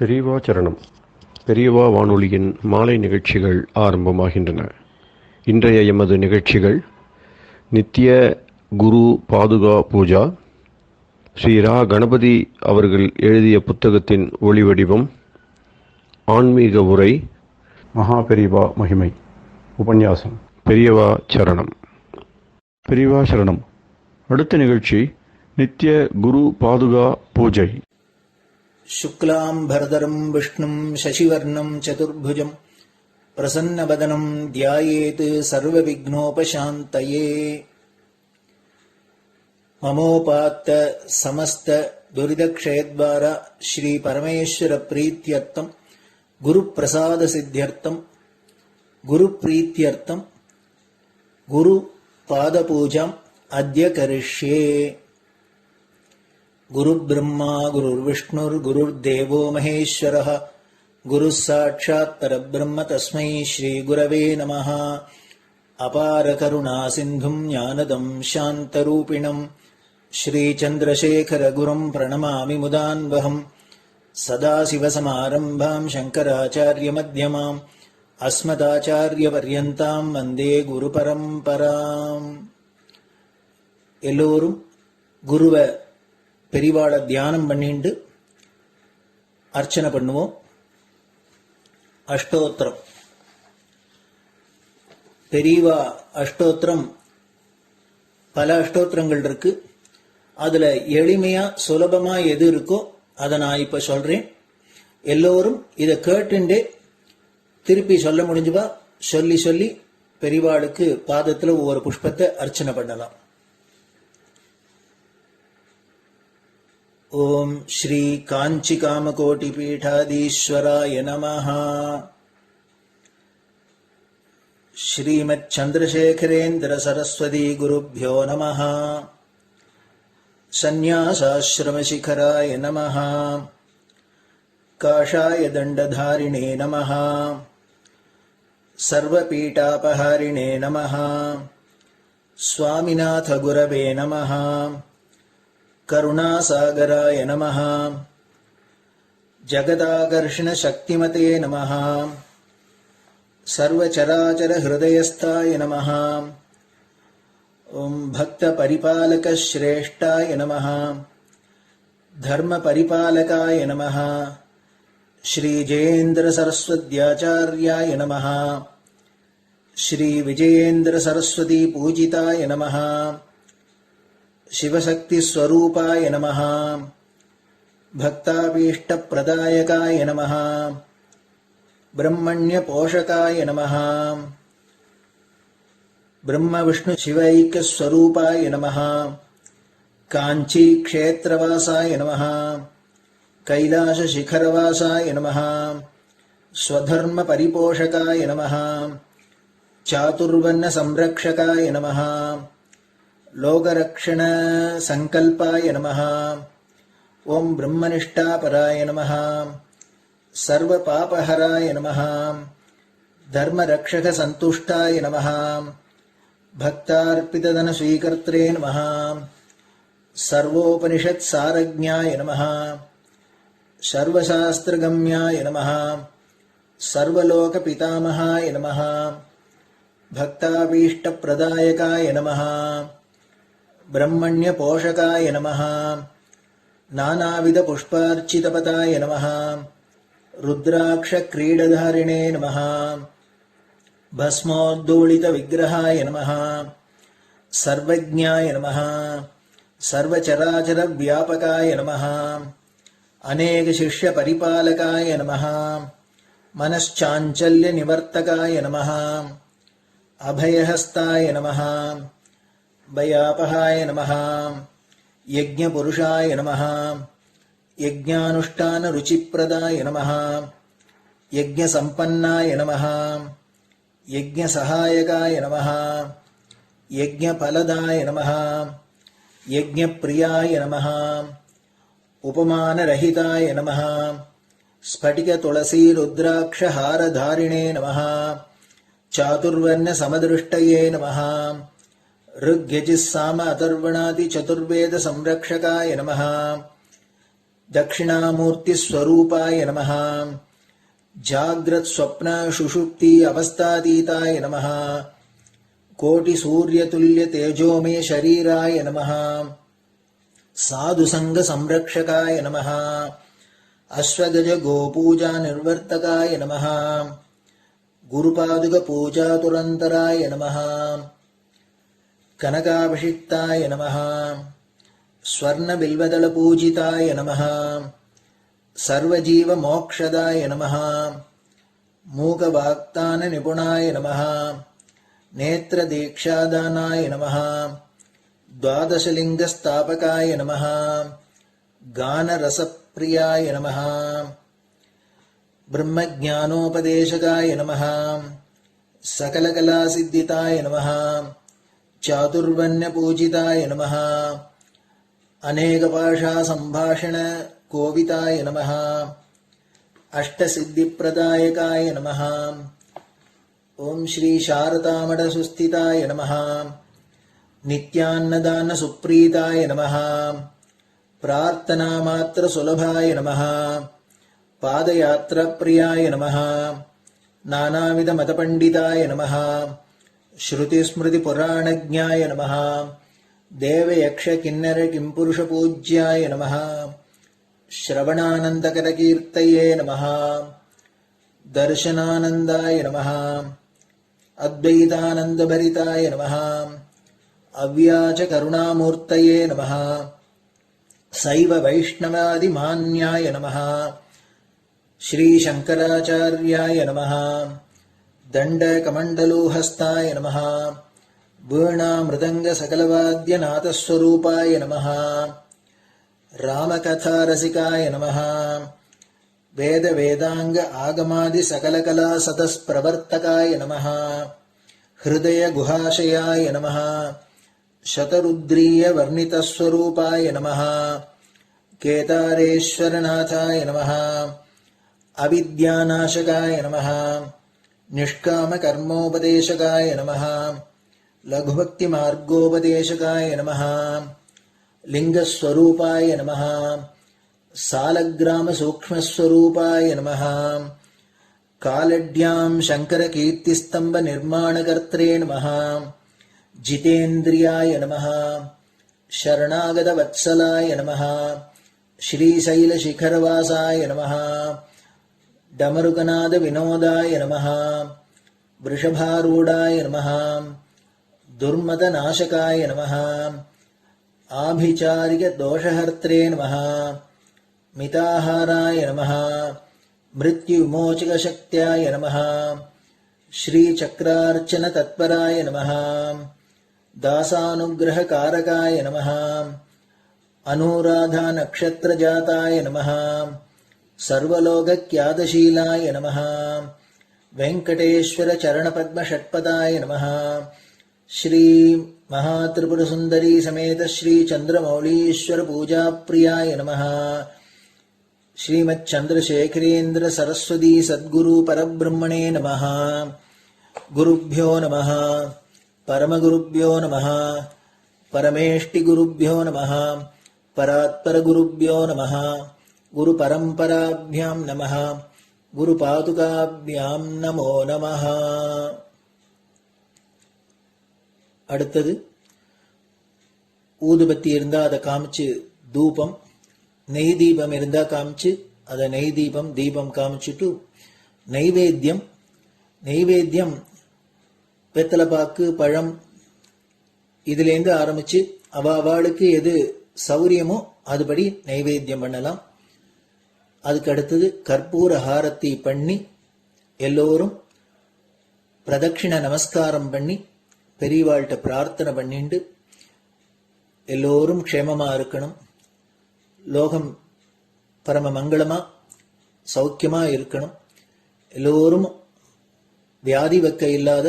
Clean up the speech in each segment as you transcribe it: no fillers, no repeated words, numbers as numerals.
பெரியவா சரணம். பெரியவா வானொலியின் மாலை நிகழ்ச்சிகள் ஆரம்பமாகின்றன. இன்றைய எமது நிகழ்ச்சிகள் நித்திய குரு பாதுகா பூஜா, ஸ்ரீ ரா கணபதி அவர்கள் எழுதிய புத்தகத்தின் ஒளிவடிவம், ஆன்மீக உரை, மகா பெரியவா மகிமை உபன்யாசம். பெரியவா சரணம். பெரியவா சரணம். அடுத்த நிகழ்ச்சி நித்திய குரு பாதுகா பூஜை. शुक्लाम्बरधरम् विष्णुम् शशिवर्णम् चतुर्भुजम् प्रसन्नवदनम् ध्यायेत् सर्वविघ्नोपशान्तये। ममोपात्त समस्त दुरितक्षयद्वारा श्रीपरमेश्वरप्रीत्यर्थम् गुरुप्रसादसिद्ध्यर्थम् गुरुप्रीत्यर्थम् गुरुपादपूजाम् अद्य करिष्ये। गुरुर्ब्रह्मा गुरुर्विष्णुर्गुरुर्देवो महेश्वरः गुरुः साक्षात् परब्रह्म तस्मै श्रीगुरवे नमः। अपारकरुणासिन्धुम् ज्ञानदम् शान्तरूपिणम् श्रीचन्द्रशेखरगुरुम् प्रणमामि मुदान्वहम्। सदाशिवसमारम्भाम् शङ्कराचार्यमध्यमाम् अस्मदाचार्यपर्यन्ताम् वन्दे गुरुपरम्पराम्. எல்லோரும் குருவை பெரிவாளை தியானம் பண்ணிண்டு அர்ச்சனை பண்ணுவோம். அஷ்டோத்திரம். பெரியவா அஷ்டோத்திரம் பல அஷ்டோத்திரங்கள் இருக்கு. அதுல எளிமையா சுலபமா எது இருக்கோ அதை நான் இப்ப சொல்றேன். எல்லோரும் இதை கேட்டுண்டே திருப்பி சொல்ல முடிஞ்சுவா சொல்லி சொல்லி பெரிவாளுக்கு பாதத்துல ஒவ்வொரு புஷ்பத்தை அர்ச்சனை பண்ணலாம். ओम श्री कांची कामकोटि पीठाधीश्वराय नमः। श्रीमत् चंद्रशेखरेन्द्र सरस्वती गुरुभ्यो नमः। संन्यासाश्रम शिखराय नमः। काषाय दंडधारिणे नमः। सर्वपीठापहारिणे नमः। स्वामिनाथ गुरवे नमः। करुणासागराय नमः। जगदाकर्षण शक्तिमते नमः। सर्वचराचर हृदयस्थाय नमः। ओम भक्त परिपालक श्रेष्ठाय नमः। धर्म परिपालकाय नमः। श्री जयेन्द्र सरस्वत्याचार्याय नमः। श्री विजयेन्द्र सरस्वती पूजिताय नमः। शिवशक्ति स्वरूपाय नमः। भक्ताभीष्ट प्रदायकाय नमः। ब्रह्मण्य पोषकाय नमः। ब्रह्म विष्णु शिवैक्य स्वरूपाय नमः। कांची क्षेत्रवासाय नमः। कैलाश शिखरवासाय नमः। स्वधर्म परिपोषकाय नमः। चातुर्वर्ण संरक्षकाय नमः। लोकरक्षण संकल्पाय नमः। ओम ब्रह्मनिष्ठापराय नमः। सर्वपापहराय नमः। धर्मरक्षक संतुष्टाय नमः। भक्तार्पितधन स्वीकर्त्रे नमः। सर्वोपनिषत् सारज्ञाय नमः। सर्वशास्त्रगम्याय नमः। सर्वलोक पितामहाय नमः। भक्ताभीष्ट प्रदायकाय नमः। ब्रह्मण्य पोषकाय नमः। नानाविध पुष्पार्चितपताय नमः। रुद्राक्ष क्रीडधारिणे नमः। भस्मोद्दोलित विग्रहाय नमः। सर्वज्ञाय नमः। सर्वचराचर व्यापकाय नमः। अनेक शिष्य परिपालकाय नमः। मनश्चाञ्चल्य निवर्तकाय नमः। अभयहस्ताय नमः। भयापहाय नमः। यज्ञपुरुषाय नमः। यज्ञानुष्ठान रुचिप्रदाय नमः। यज्ञसम्पन्नाय नमः। यज्ञसहायकाय नमः। यज्ञफलदाय नमः। यज्ञप्रियाय नमः। उपमानरहिताय नमः। स्फटिक तुलसी रुद्राक्ष हारधारिणे नमः। चातुर्वर्ण समदृष्टये नमः। ऋग्यजुस्साम अथर्वणादि चतुर्वेद संरक्षकाय नमः। दक्षिणामूर्तिस्वरूपाय नमः जाग्रत् स्वप्न सुषुप्ति अवस्थातीताय नमः कोटिसूर्यतुल्य तेजोमय शरीराय नमः साधुसंग संरक्षकाय नमः अश्वगज गोपूजा निर्वर्तकाय नमः गुरुपादुक पूजा तुरंतराय नमः कनकाभिषिक्ताय नमः स्वर्ण बिल्वदल पूजिताय नमः सर्वजीव मोक्षदाय नमः मूकवाक्तान निपुणाय नमः नेत्र दीक्षादानाय नमः द्वादशलिंग स्थापकाय नमः गान रसप्रियाय नमः ब्रह्मज्ञानोपदेशकाय नमः सकलकलासिद्धिताय नमः चातुर्वण्य पूजिताय नमः अनेकभाषा संभाषण कोविताय नमः अष्टसिद्धिप्रदायकाय नमः ओम श्री शारदामठ सुस्थिताय नमः नित्यान्नदान सुप्रीताय नमः प्रार्थना मात्र सुलभाय नमः पादयात्रा प्रियाय नमः नानाविध मतपंडिताय नमः श्रुति स्मृति पुराणज्ञाय नमः देव यक्ष किन्नर किंपुरुष पूज्याय नमः श्रवणानंदकर कीर्तये नमः दर्शनानंदाय नमः अद्वैतानंदभरिताय नमः अव्याच करुणामूर्तये नमः शैव वैष्णवादिमान्याय नमः श्री शंकराचार्याय नमः दंडकमंडलोहस्ताय नमः वीणा मृदंग सकलवाद्यनाथस्वरूपाय नमः रामकथा रसिकाय नमः वेद वेदांग आगमादि सकलकला सतस्प्रवर्तकाय नमः हृदय गुहाशयाय नमः शतरुद्रीय वर्णितस्वरूपाय नमः केदारेश्वरनाथाय नमः अविद्यानाशकाय नमः निष्कामकर्मोपदेशकाय नमः लघुभक्तिमार्गोपदेशकाय नमः लिंगस्वरूपाय नमः सालग्रामसूक्ष्मस्वरूपाय नमः कालड्यां शङ्करकीर्तिस्तम्भनिर्माणकर्त्रे नमः जितेन्द्रियाय नमः शरणागतवत्सलाय नमः श्रीशैलशिखरवासाय नमः डमरुकनादविनोदाय नमः वृषभारूढाय नमः दुर्मदनाशकाय नमः आभिचारिकदोषहर्त्रे नमः मिताहाराय नमः मृत्युविमोचकशक्त्याय नमः श्रीचक्रार्चनतत्पराय नमः दासानुग्रहकारकाय नमः अनुराधानक्षत्रजाताय नमः सर्वलोकख्यातशीलाय नमः वेंकटेश्वरचरणपद्मषट्पदाय नमः श्री महात्रिपुरसुंदरी समेत श्री चंद्रमौलीश्वर पूजाप्रियाय नमः श्रीमच्चंद्रशेखरेन्द्र सरस्वती सद्गुरु परब्रह्मणे नमः गुरुभ्यो नमः परमगुरुभ्यो नमः परमेष्टिगुरुभ्यो नमः परात्परगुरुभ्यो नमः गुरुपरम्पराभ्यां नमः गुरुपादुकाभ्यां नमो नमः. அடுத்தது ஊதுபத்தி இருந்தா அதை காமிச்சு தூபம், நெய் தீபம் இருந்தா காமிச்சு அதை நெய் தீபம் தீபம் காமிச்சுட்டு நைவேத்தியம் வெத்தலைப்பாக்கு பழம் இதுலேருந்து ஆரம்பிச்சு அவளுக்கு எது சௌரியமோ அதுபடி நைவேத்தியம் பண்ணலாம். அதுக்கு அடுத்தது கற்பூர ஹாரத்தி பண்ணி எல்லோரும் பிரதட்சிண நமஸ்காரம் பண்ணி பெரியவாள்கிட்ட பிரார்த்தனை பண்ணிண்டு எல்லோரும் க்ஷேமமா இருக்கணும், லோகம் பரம மங்களமா சௌக்கியமா இருக்கணும், எல்லோரும் வியாதி வெக்க இல்லாத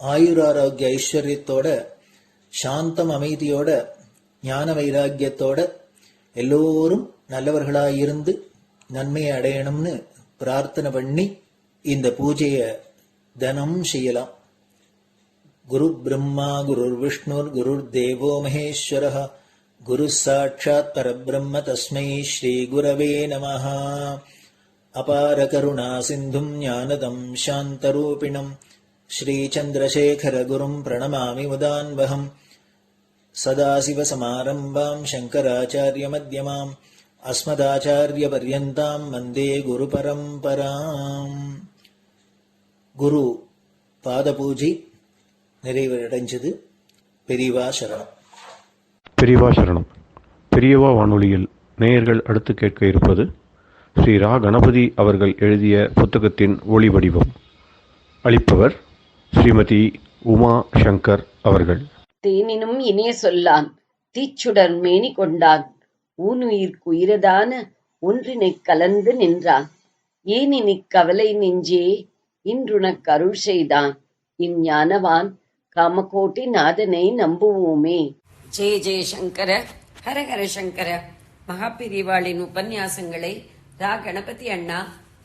ஆயுராரோக்கிய ஐஸ்வர்யத்தோட சாந்தம் அமைதியோட ஞான வைராக்கியத்தோட எல்லோரும் நல்லவர்களாயிருந்து நன்மையை அடையணும்னு பிரார்த்தனை பண்ணி இந்த பூஜையை தினம் செய்யலாம். குரு பிரம்மா குருர் விஷ்ணுர் குருர் தேவோ மகேஸ்வரः குரு சாட்சாத் பரபிரம்ம தஸ்மை ஸ்ரீ குரவே நமஹ. அபார கருணா சிந்தும் ஞானதம் சாந்தரூபிணம் ஸ்ரீ சந்திரசேகர குரும் பிரணமாமி முதான்வகம். சதாசிவசமாரம்பாம் சங்கராச்சாரிய மத்யமாம் அஸ்மதாச்சாரிய பர்யந்தாம் வந்தே குரு பரம்பராம். குரு பாதபூஜை நிறைவடைஞ்சது. பெரியவா சரணம். பெரியவா சரணம். பெரியவா வானொலியில் நேயர்கள் அடுத்து கேட்க இருப்பது ஸ்ரீ ரா கணபதி அவர்கள் எழுதிய புத்தகத்தின் ஒளி வடிவம். அளிப்பவர் ஸ்ரீமதி உமா சங்கர் அவர்கள். தேனினும் இனிய சொல்லான் தீச்சுடர் மேனி கொண்டான் ஊனுயிர்க்கு உயிரதான ஒன்றினைக் கலந்து நின்றான் ஏனினிக் கவலை நெஞ்சே இன்றுனக் அருள் செய்தான் இஞ்ஞானவான் காமகோட்டி நாதனை நம்புவோமே. ஜெய ஜெயசங்கர ஹரஹர சங்கர. மகாபெரிவாளின் உபன்யாசங்களை ரா கணபதி அண்ணா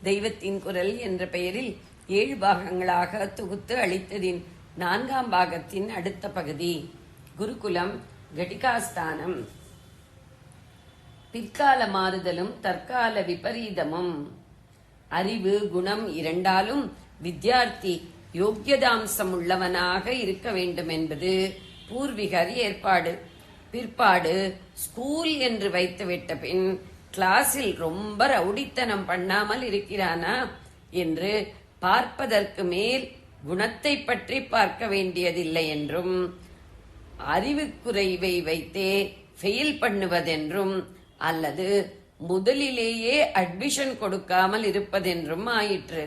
தெய்வத்தின் குரல் என்ற பெயரில் 7 பாகங்களாக தொகுத்து அளித்ததின் 4ஆம் பாகத்தின் அடுத்த பகுதி குருகுலம் கடிகாஸ்தானம். பிற்கால மாறுதலும் தற்கால விபரீதமும். அறிவு குணம் இரண்டாலும் வித்யார்த்தி யோக்கியதாம்சம் உள்ளவனாக இருக்க வேண்டும் என்பது பூர்விகர் ஏற்பாடு. பிற்பாடு ஸ்கூல் என்று வைத்துவிட்ட பின் கிளாஸில் ரொம்ப ரவுடித்தனம் பண்ணாமல் இருக்கிறானா என்று பார்ப்பதற்கு மேல் குணத்தை பற்றி பார்க்க வேண்டியதில்லை என்றும் அறிவு குறைவை வைத்தே ஃபெயில் பண்ணுவதென்றும் அல்லது முதலிலேயே அட்மிஷன் கொடுக்காமல் இருப்பதென்றும் ஆயிற்று.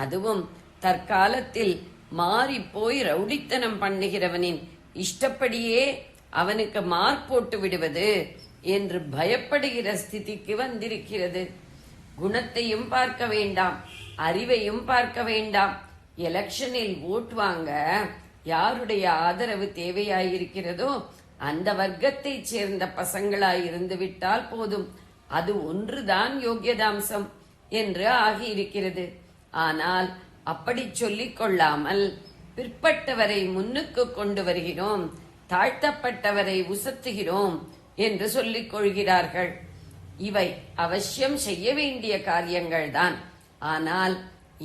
அதுவும் தற்காலத்தில் மாறிப்போய் ரவுடித்தனம் பண்ணுகிறவனின் இஷ்டப்படியே அவனுக்கு மார்க் போட்டு விடுவது என்று பயப்படுகிற ஸ்திதிக்கு வந்திருக்கிறது. குணத்தையும் பார்க்க வேண்டாம், அறிவையும் பார்க்க வேண்டாம். எலெக்ஷனில் ஓட் வாங்க யாருடைய ஆதரவு தேவையாயிருக்கிறதோ அந்த வர்க்கத்தைச் சேர்ந்த பசங்களாயிருந்து விட்டால் போதும், அது ஒன்றுதான் யோக்கியதாம்சம் என்று ஆகியிருக்கிறது. ஆனால் அப்படி சொல்லிக் கொள்ளாமல் பிற்பட்டவரை முன்னுக்கு கொண்டு வருகிறோம், தாழ்த்தப்பட்டவரை உசத்துகிறோம் என்று சொல்லிக் கொள்கிறார்கள். இவை அவசியம் செய்ய வேண்டிய காரியங்கள்தான். ஆனால்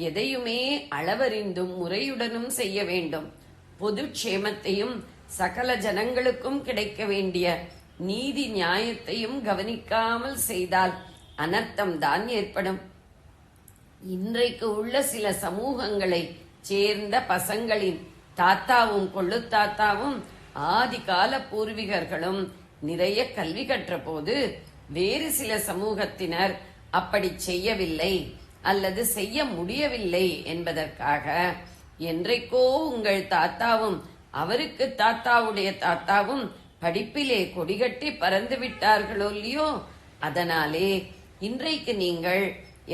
எதையுமே அளவறிந்தும் முறையுடனும் செய்ய வேண்டும். பொது க்ஷேமத்தையும் சகல ஜனங்களுக்கும் கிடைக்க வேண்டிய நீதி நியாயத்தையும் கவனிக்காமல் செய்தால் அனர்த்தம் தான் ஏற்படும். இன்றைக்கு உள்ள சில சமூகங்களை சேர்ந்த பசங்களின் தாத்தாவும் கொள்ளு தாத்தாவும் ஆதி கால பூர்வீகர்களும் நிறைய கல்வி கற்ற போது வேறு சில சமூகத்தினர் அப்படி செய்யவில்லை அல்லது செய்ய முடியவில்லை என்பதற்காக என்றைக்கோ உங்கள் தாத்தாவும் அவருக்கு தாத்தாவுடைய தாத்தாவும் படிப்பிலே கொடிகட்டி பறந்து விட்டார்களோ இல்லையோ, அதனாலே இன்றைக்கு நீங்கள்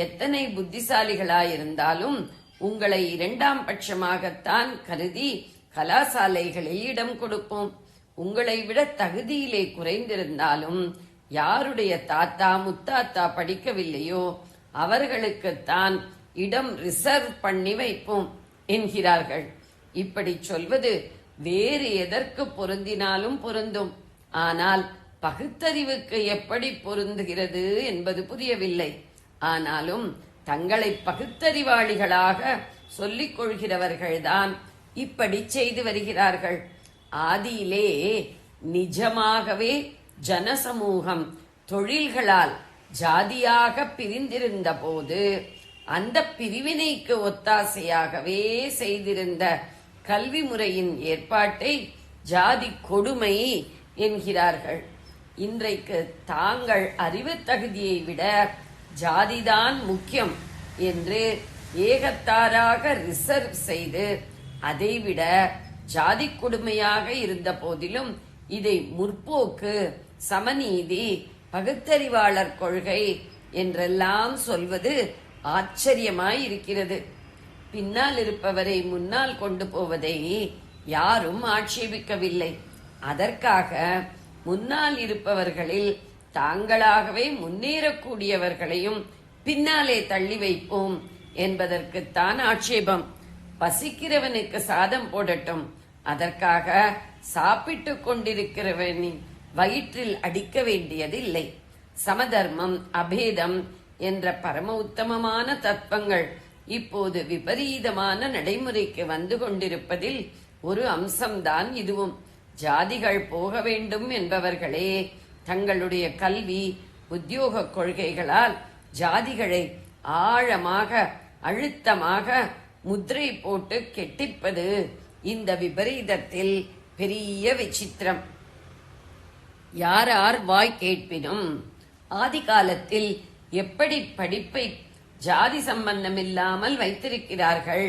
எத்தனை புத்திசாலிகளாயிருந்தாலும் உங்களை 2ஆம் பட்சமாகத்தான் கருதி கலாசாலைகளில் இடம் கொடுப்போம். உங்களை விட தகுதியிலே குறைந்திருந்தாலும் யாருடைய தாத்தா முத்தாத்தா படிக்கவில்லையோ அவர்களுக்குத்தான் இடம் ரிசர்வ் பண்ணி வைப்போம் என்கிறார்கள். இப்படி சொல்வது வேறு எதற்கு பொருந்தினாலும் பொருந்தும். ஆனால் பகுத்தறிவுக்கு எப்படி பொருந்துகிறது என்பது புரியவில்லை. ஆனாலும் தங்களை பகுத்தறிவாளிகளாக சொல்லிக் கொள்கிறவர்கள்தான் இப்படி செய்து வருகிறார்கள். ஆதியிலே நிஜமாகவே ஜனசமூகம் தொழில்களால் ஜாதியாக பிரிந்திருந்த போது அந்த பிரிவினைக்கு ஒத்தாசையாகவே செய்திருந்த கல்வி முறையின் ஏற்பாட்டை ஜாதி கொடுமை என்கிறார்கள். இன்றைக்கு தாங்கள் அறிவு தகுதியை விட ஜாதிதான் முக்கியம் என்று ஏகத்தாராக ரிசர்வ் செய்து அதைவிட ஜாதி கொடுமையாக இருந்த போதிலும் இதை முற்போக்கு, சமநீதி, பகுத்தறிவாளர் கொள்கை என்றெல்லாம் சொல்வது ஆச்சரியமாயிருக்கிறது. பின்னால் இருப்பவரை முன்னால் கொண்டு போவதை யாரும் ஆட்சேபிக்கவில்லை. அதற்காக முன்னால் இருப்பவர்களில் தாங்களாகவே முன்னேறக்கூடியவர்களையும் பின்னாலே தள்ளி வைப்போம் என்பதற்குத்தான் ஆட்சேபம். பசிக்கிறவனுக்கு சாதம் போடட்டும், அதற்காக சாப்பிட்டு கொண்டிருக்கிறவனின் வயிற்றில் அடிக்க வேண்டியதில்லை. சமதர்மம், அபேதம் என்ற பரம உத்தமமான தத்துவங்கள் இப்போது விபரீதமான நடைமுறைக்கு வந்து கொண்டிருப்பதில் ஒரு அம்சம்தான் இதுவும். ஜாதிகள் போக வேண்டும் என்பவர்களே தங்களுடைய கல்வி உத்தியோக கொள்கைகளால் ஜாதிகளை ஆழமாக அழுத்தமாக முத்திரை போட்டு கெட்டிப்பது இந்த விபரீதத்தில் பெரிய விசித்திரம். யாரார் வாய் கேட்பினும் ஆதி காலத்தில் எப்படி படிப்பை ஜாதி சம்பந்தமில்லாமல் வைத்திருக்கிறார்கள்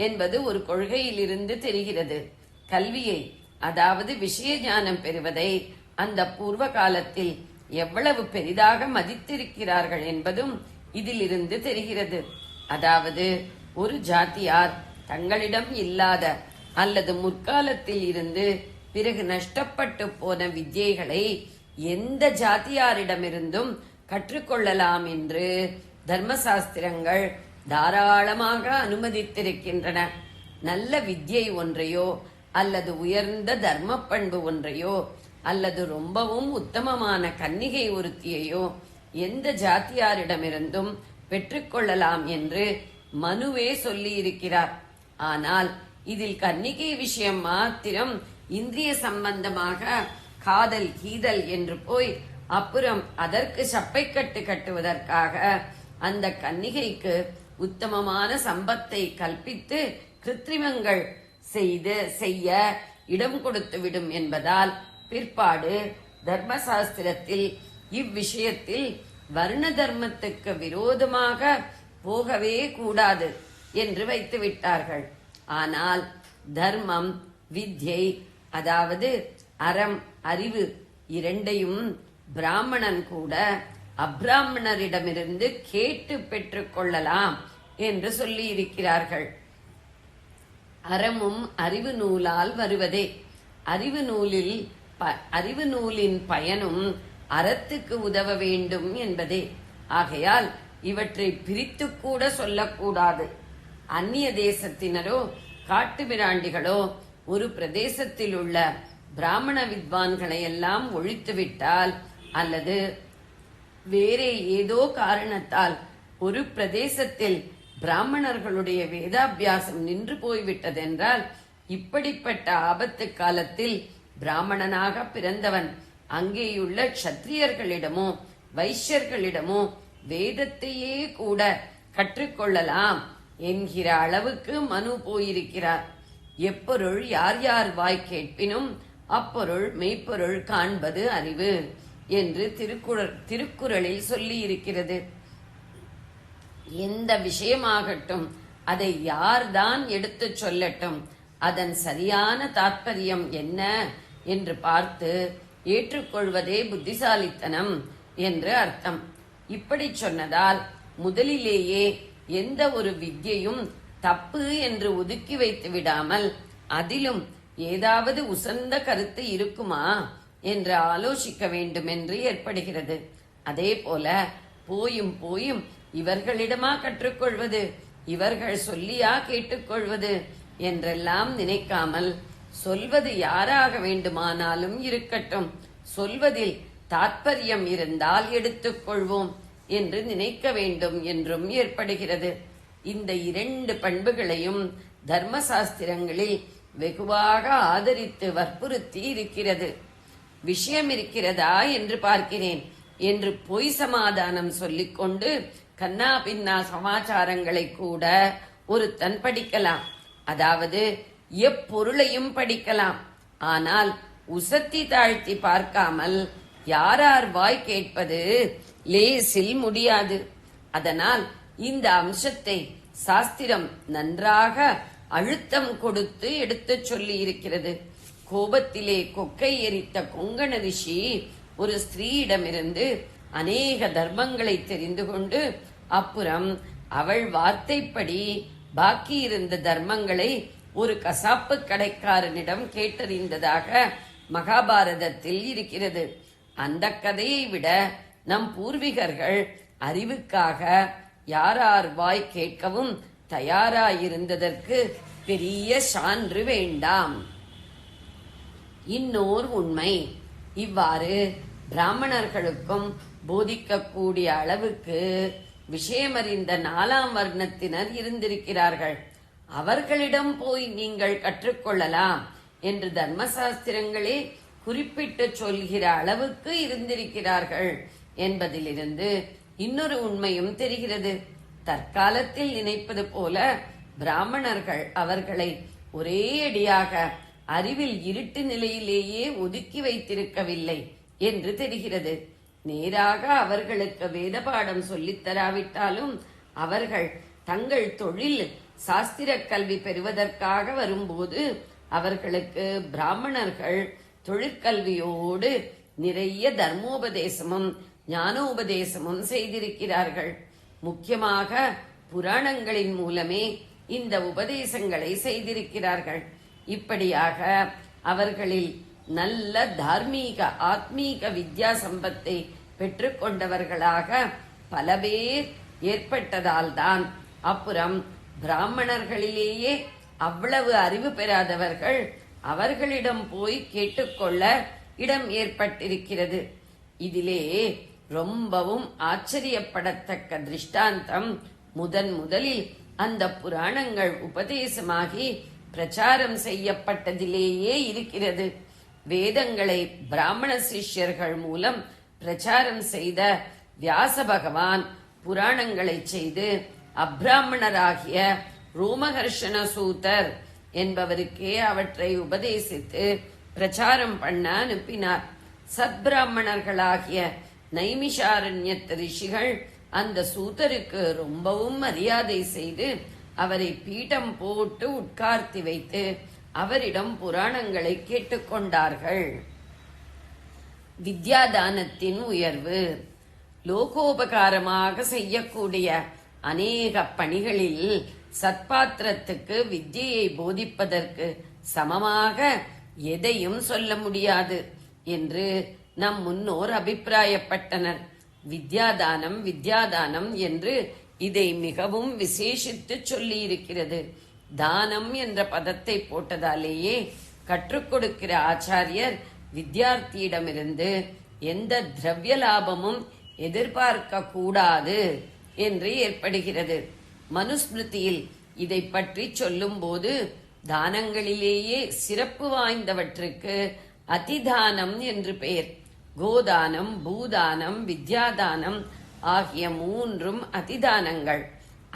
என்பது ஒரு கொள்கையிலிருந்து தெரிகிறது. கல்வியை, அதாவது விஷய ஞானம் பெறுவதை அந்த பூர்வ காலத்தில் எவ்வளவு பெரிதாக மதித்திருக்கிறார்கள் என்பதும் இதிலிருந்து தெரிகிறது. அதாவது ஒரு ஜாதியார் தங்களிடம் இல்லாத அல்லது முற்காலத்தில் இருந்து பிறகு நஷ்டப்பட்டு போன வித்யைகளை எந்த ஜாதியாரிடமிருந்தும் கற்றுக்கொள்ளலாம் என்று தர்மசாஸ்திரங்கள் தாராளமாக அனுமதித்திருக்கின்றன. நல்ல வித்யை ஒன்றையோ அல்லது உயர்ந்த தர்ம பண்பு ஒன்றையோ அல்லது ரொம்பவும் உத்தமமான கன்னிகை ஒருத்தியையோ எந்த ஜாதியாரிடமிருந்தும் பெற்றுக்கொள்ளலாம் என்று மனுவே சொல்லி இருக்கிறார். ஆனால் இதில் கன்னிகை விஷயம் மாத்திரம் இந்திரிய சம்பந்தமாக காதல் கீதல் என்று போய் அப்புறம் அதற்கு சப்பைக்கட்டு கட்டுவதற்காக அந்த கன்னிகைக்கு உத்தமமான சம்பத்தை கல்பித்து கிருத்திரிமங்கள் செய்ய இடம் கொடுத்து விடும் என்பதால் பிற்பாடு தர்மசாஸ்திரத்தில் இவ்விஷயத்தில் வர்ண தர்மத்துக்கு விரோதமாக போகவே கூடாது என்று வைத்து விட்டார்கள். ஆனால் தர்மம், வித்யை, அதாவது அறம், அறிவு இரண்டையும் பிராமணன் கூட அப்ராமணரிடமிருந்து கேட்டு பெற்றுக் கொள்ளலாம் என்று சொல்லி இருக்கிறார்கள். அறமும் அறிவு நூலால் வருவதே. அறிவு நூலின் பயனும் அறத்துக்கு உதவ வேண்டும் என்பதே. ஆகையால் இவற்றை பிரித்து கூட சொல்லக்கூடாது. அந்நிய தேசத்தினரோ காட்டு மிராண்டிகளோ ஒரு பிரதேசத்தில் உள்ள பிராமண வித்வான்களை எல்லாம் ஒழித்துவிட்டால் அல்லது வேறே ஏதோ காரணத்தால் ஒரு பிரதேசத்தில் பிராமணர்களுடைய வேதாபியாசம் நின்று போய்விட்டதென்றால் இப்படிப்பட்ட ஆபத்து காலத்தில் பிராமணனாக பிறந்தவன் அங்கேயுள்ள க்ஷத்திரியர்களிடமோ வைஷ்யர்களிடமோ வேதத்தையே கூட கற்றுக்கொள்ளலாம் என்கிற அளவுக்கு மனு போயிருக்கிறார். எப்பொருள் யார் யார் வாய் கேட்பினும் அப்பொருள் மெய்ப்பொருள் காண்பது அறிவு என்று திருக்குறளில் சொல்லி இருக்கிறது. எந்த விஷயமாகட்டும் அதை யார்தான் எடுத்துச் சொல்லட்டும், அதன் சரியான தாற்பயம் என்ன என்று பார்த்து ஏற்றுக்கொள்வதே புத்திசாலித்தனம் என்று அர்த்தம். இப்படி சொன்னதால் முதலிலேயே எந்த ஒரு வித்யையும் தப்பு என்று ஒதுக்கி வைத்து விடாமல் அதிலும் ஏதாவது உசந்த கருத்து இருக்குமா என்று ஆலோசிக்க வேண்டும் என்று ஏற்படுகிறது. அதே போல போயும் இவர்களிடமா கற்றுக்கொள்வது, இவர்கள் சொல்லியா கேட்டுக்கொள்வது என்றெல்லாம் நினைக்காமல் சொல்வது யாராக வேண்டுமானாலும் இருக்கட்டும், சொல்வதில் தாற்பயம் இருந்தால் எடுத்துக்கொள்வோம் என்று நினைக்க வேண்டும் என்றும் ஏற்படுகிறது. இந்த இரண்டு பண்புகளையும் தர்மசாஸ்திரங்களில் வெகுவாக ஆதரித்து வற்புறுத்தி இருக்கிறது. விஷயம் இருக்கிறதா என்று பார்க்கிறேன் என்று பொய் சமாதானம் சொல்லிக்கொண்டு கண்ணா பின்னா சமாச்சாரங்களை கூட ஒருத்தன் படிக்கலாம். அதாவது எப்பொருளையும் படிக்கலாம். ஆனால் உசத்தி தாழ்த்தி பார்க்காமல் யாரார் வாய் கேட்பது லேசில் முடியாது. அதனால் இந்த அம்சத்தை சாஸ்திரம் நன்றாக அழுத்தம் கொடுத்து எடுத்துச் சொல்லி இருக்கிறது. கோபத்திலே கொக்கை எரித்த கொங்கண ரிஷி ஒரு ஸ்திரீயிடமிருந்து அநேக தர்மங்களை தெரிந்து கொண்டு அப்புறம் அவள் வார்த்தைப்படி பாக்கி இருந்த தர்மங்களை ஒரு கசாப்பு கடைக்காரனிடம் கேட்டறிந்ததாக மகாபாரதத்தில் இருக்கிறது. அந்த கதையை விட நம் பூர்வீகர்கள் அறிவுக்காக யாரார் வாய் கேட்கவும் தயாராயிருந்ததற்கு பெரிய சான்று வேண்டாம். இன்னோர் உண்மை, இவ்வாறு பிராமணர்களுக்கும் போதிக்கக்கூடிய அளவுக்கு விஷயமறிந்த 4ஆம் வர்ணத்தினர் இருந்திருக்கிறார்கள். அவர்களிடம் போய் நீங்கள் கற்றுக்கொள்ளலாம் என்று தர்மசாஸ்திரங்களே குறிப்பிட்டு சொல்கிற அளவுக்கு இருந்திருக்கிறார்கள் என்பதிலிருந்து இன்னொரு உண்மையும் தெரிகிறது. தற்காலத்தில் நினைப்பது போல பிராமணர்கள் அவர்களை ஒரே அடியாக அறிவில் இருட்டு நிலையிலேயே ஒதுக்கி வைத்திருக்கவில்லை என்று தெரிகிறது. நேராக அவர்களுக்கு வேத பாடம் சொல்லித்தராவிட்டாலும் அவர்கள் தங்கள் தொழில் சாஸ்திர கல்வி பெறுவதற்காக வரும்போது அவர்களுக்கு பிராமணர்கள் தொழிற்கல்வியோடு நிறைய தர்மோபதேசமும் ஞானோபதேசமும் செய்திருக்கிறார்கள். முக்கியமாக புராணங்களின் மூலமே இந்த உபதேசங்களை செய்திருக்கிறார்கள். இப்படியாக அவர்களில் நல்ல தார்மீக ஆத்மீக வித்யா சம்பத்தை பெற்றுக்கொண்டவர்களாக பல பேர் ஏற்பட்டதால் தான் அப்புறம் பிராமணர்களிலேயே அவ்வளவு அறிவு பெறாதவர்கள் அவர்களிடம் போய் கேட்டுக்கொள்ள இடம் ஏற்பட்டிருக்கிறது. இதிலே ரொம்பவும் ஆச்சரியப்படத்தக்க திருஷ்டாந்தம் முதலில் அந்த புராணங்கள் உபதேசமாகி பிரச்சாரம் செய்யப்பட்டதிலேயே இருக்கிறது. வேதங்களை பிராமண சிஷ்யர்கள் மூலம் பிரச்சாரம் செய்த வியாச பகவான் புராணங்களை செய்து அப்ராமணராகிய ரோமஹர்ஷண சூதர் என்பவருக்கே அவற்றை உபதேசித்து பிரச்சாரம் பண்ண அனுப்பினார். சத்பிராமணர்களாகிய நைமிஷாரண்யத் ரிஷிகள் அந்த சூதருக்கு ரொம்பவும் மரியாதை செய்து அவரை பீடம் போட்டு உட்கார்த்தி வைத்து அவரிடம் புராணங்களை கேட்டுக்கொண்டார்கள். வித்யாதானத்தின் உயர்வு. லோகோபகாரமாக செய்யக்கூடிய அநேக பணிகளில் சத்பாத்திரத்துக்கு வித்தியை போதிப்பதற்கு சமமாக எதையும் சொல்ல முடியாது என்று நம் முன்னோர் அபிப்பிராயப்பட்டனர். வித்யாதானம் என்று இதை மிகவும் விசேஷித்து சொல்லி இருக்கிறது. தானம் என்ற பதத்தை போட்டதாலேயே கற்றுக் கொடுக்கிற ஆச்சாரியர் வித்யார்த்தியிடமிருந்து எந்த திரவிய லாபமும் எதிர்பார்க்க கூடாது என்று ஏற்படுகிறது. மனுஸ்மிருதியில் இதை பற்றி சொல்லும் போது தானங்களிலேயே சிறப்பு வாய்ந்தவற்றுக்கு அதிதானம் என்று பெயர். கோதானம், பூதானம், வித்யாதானம் ஆகிய 3 அதிதானங்கள்.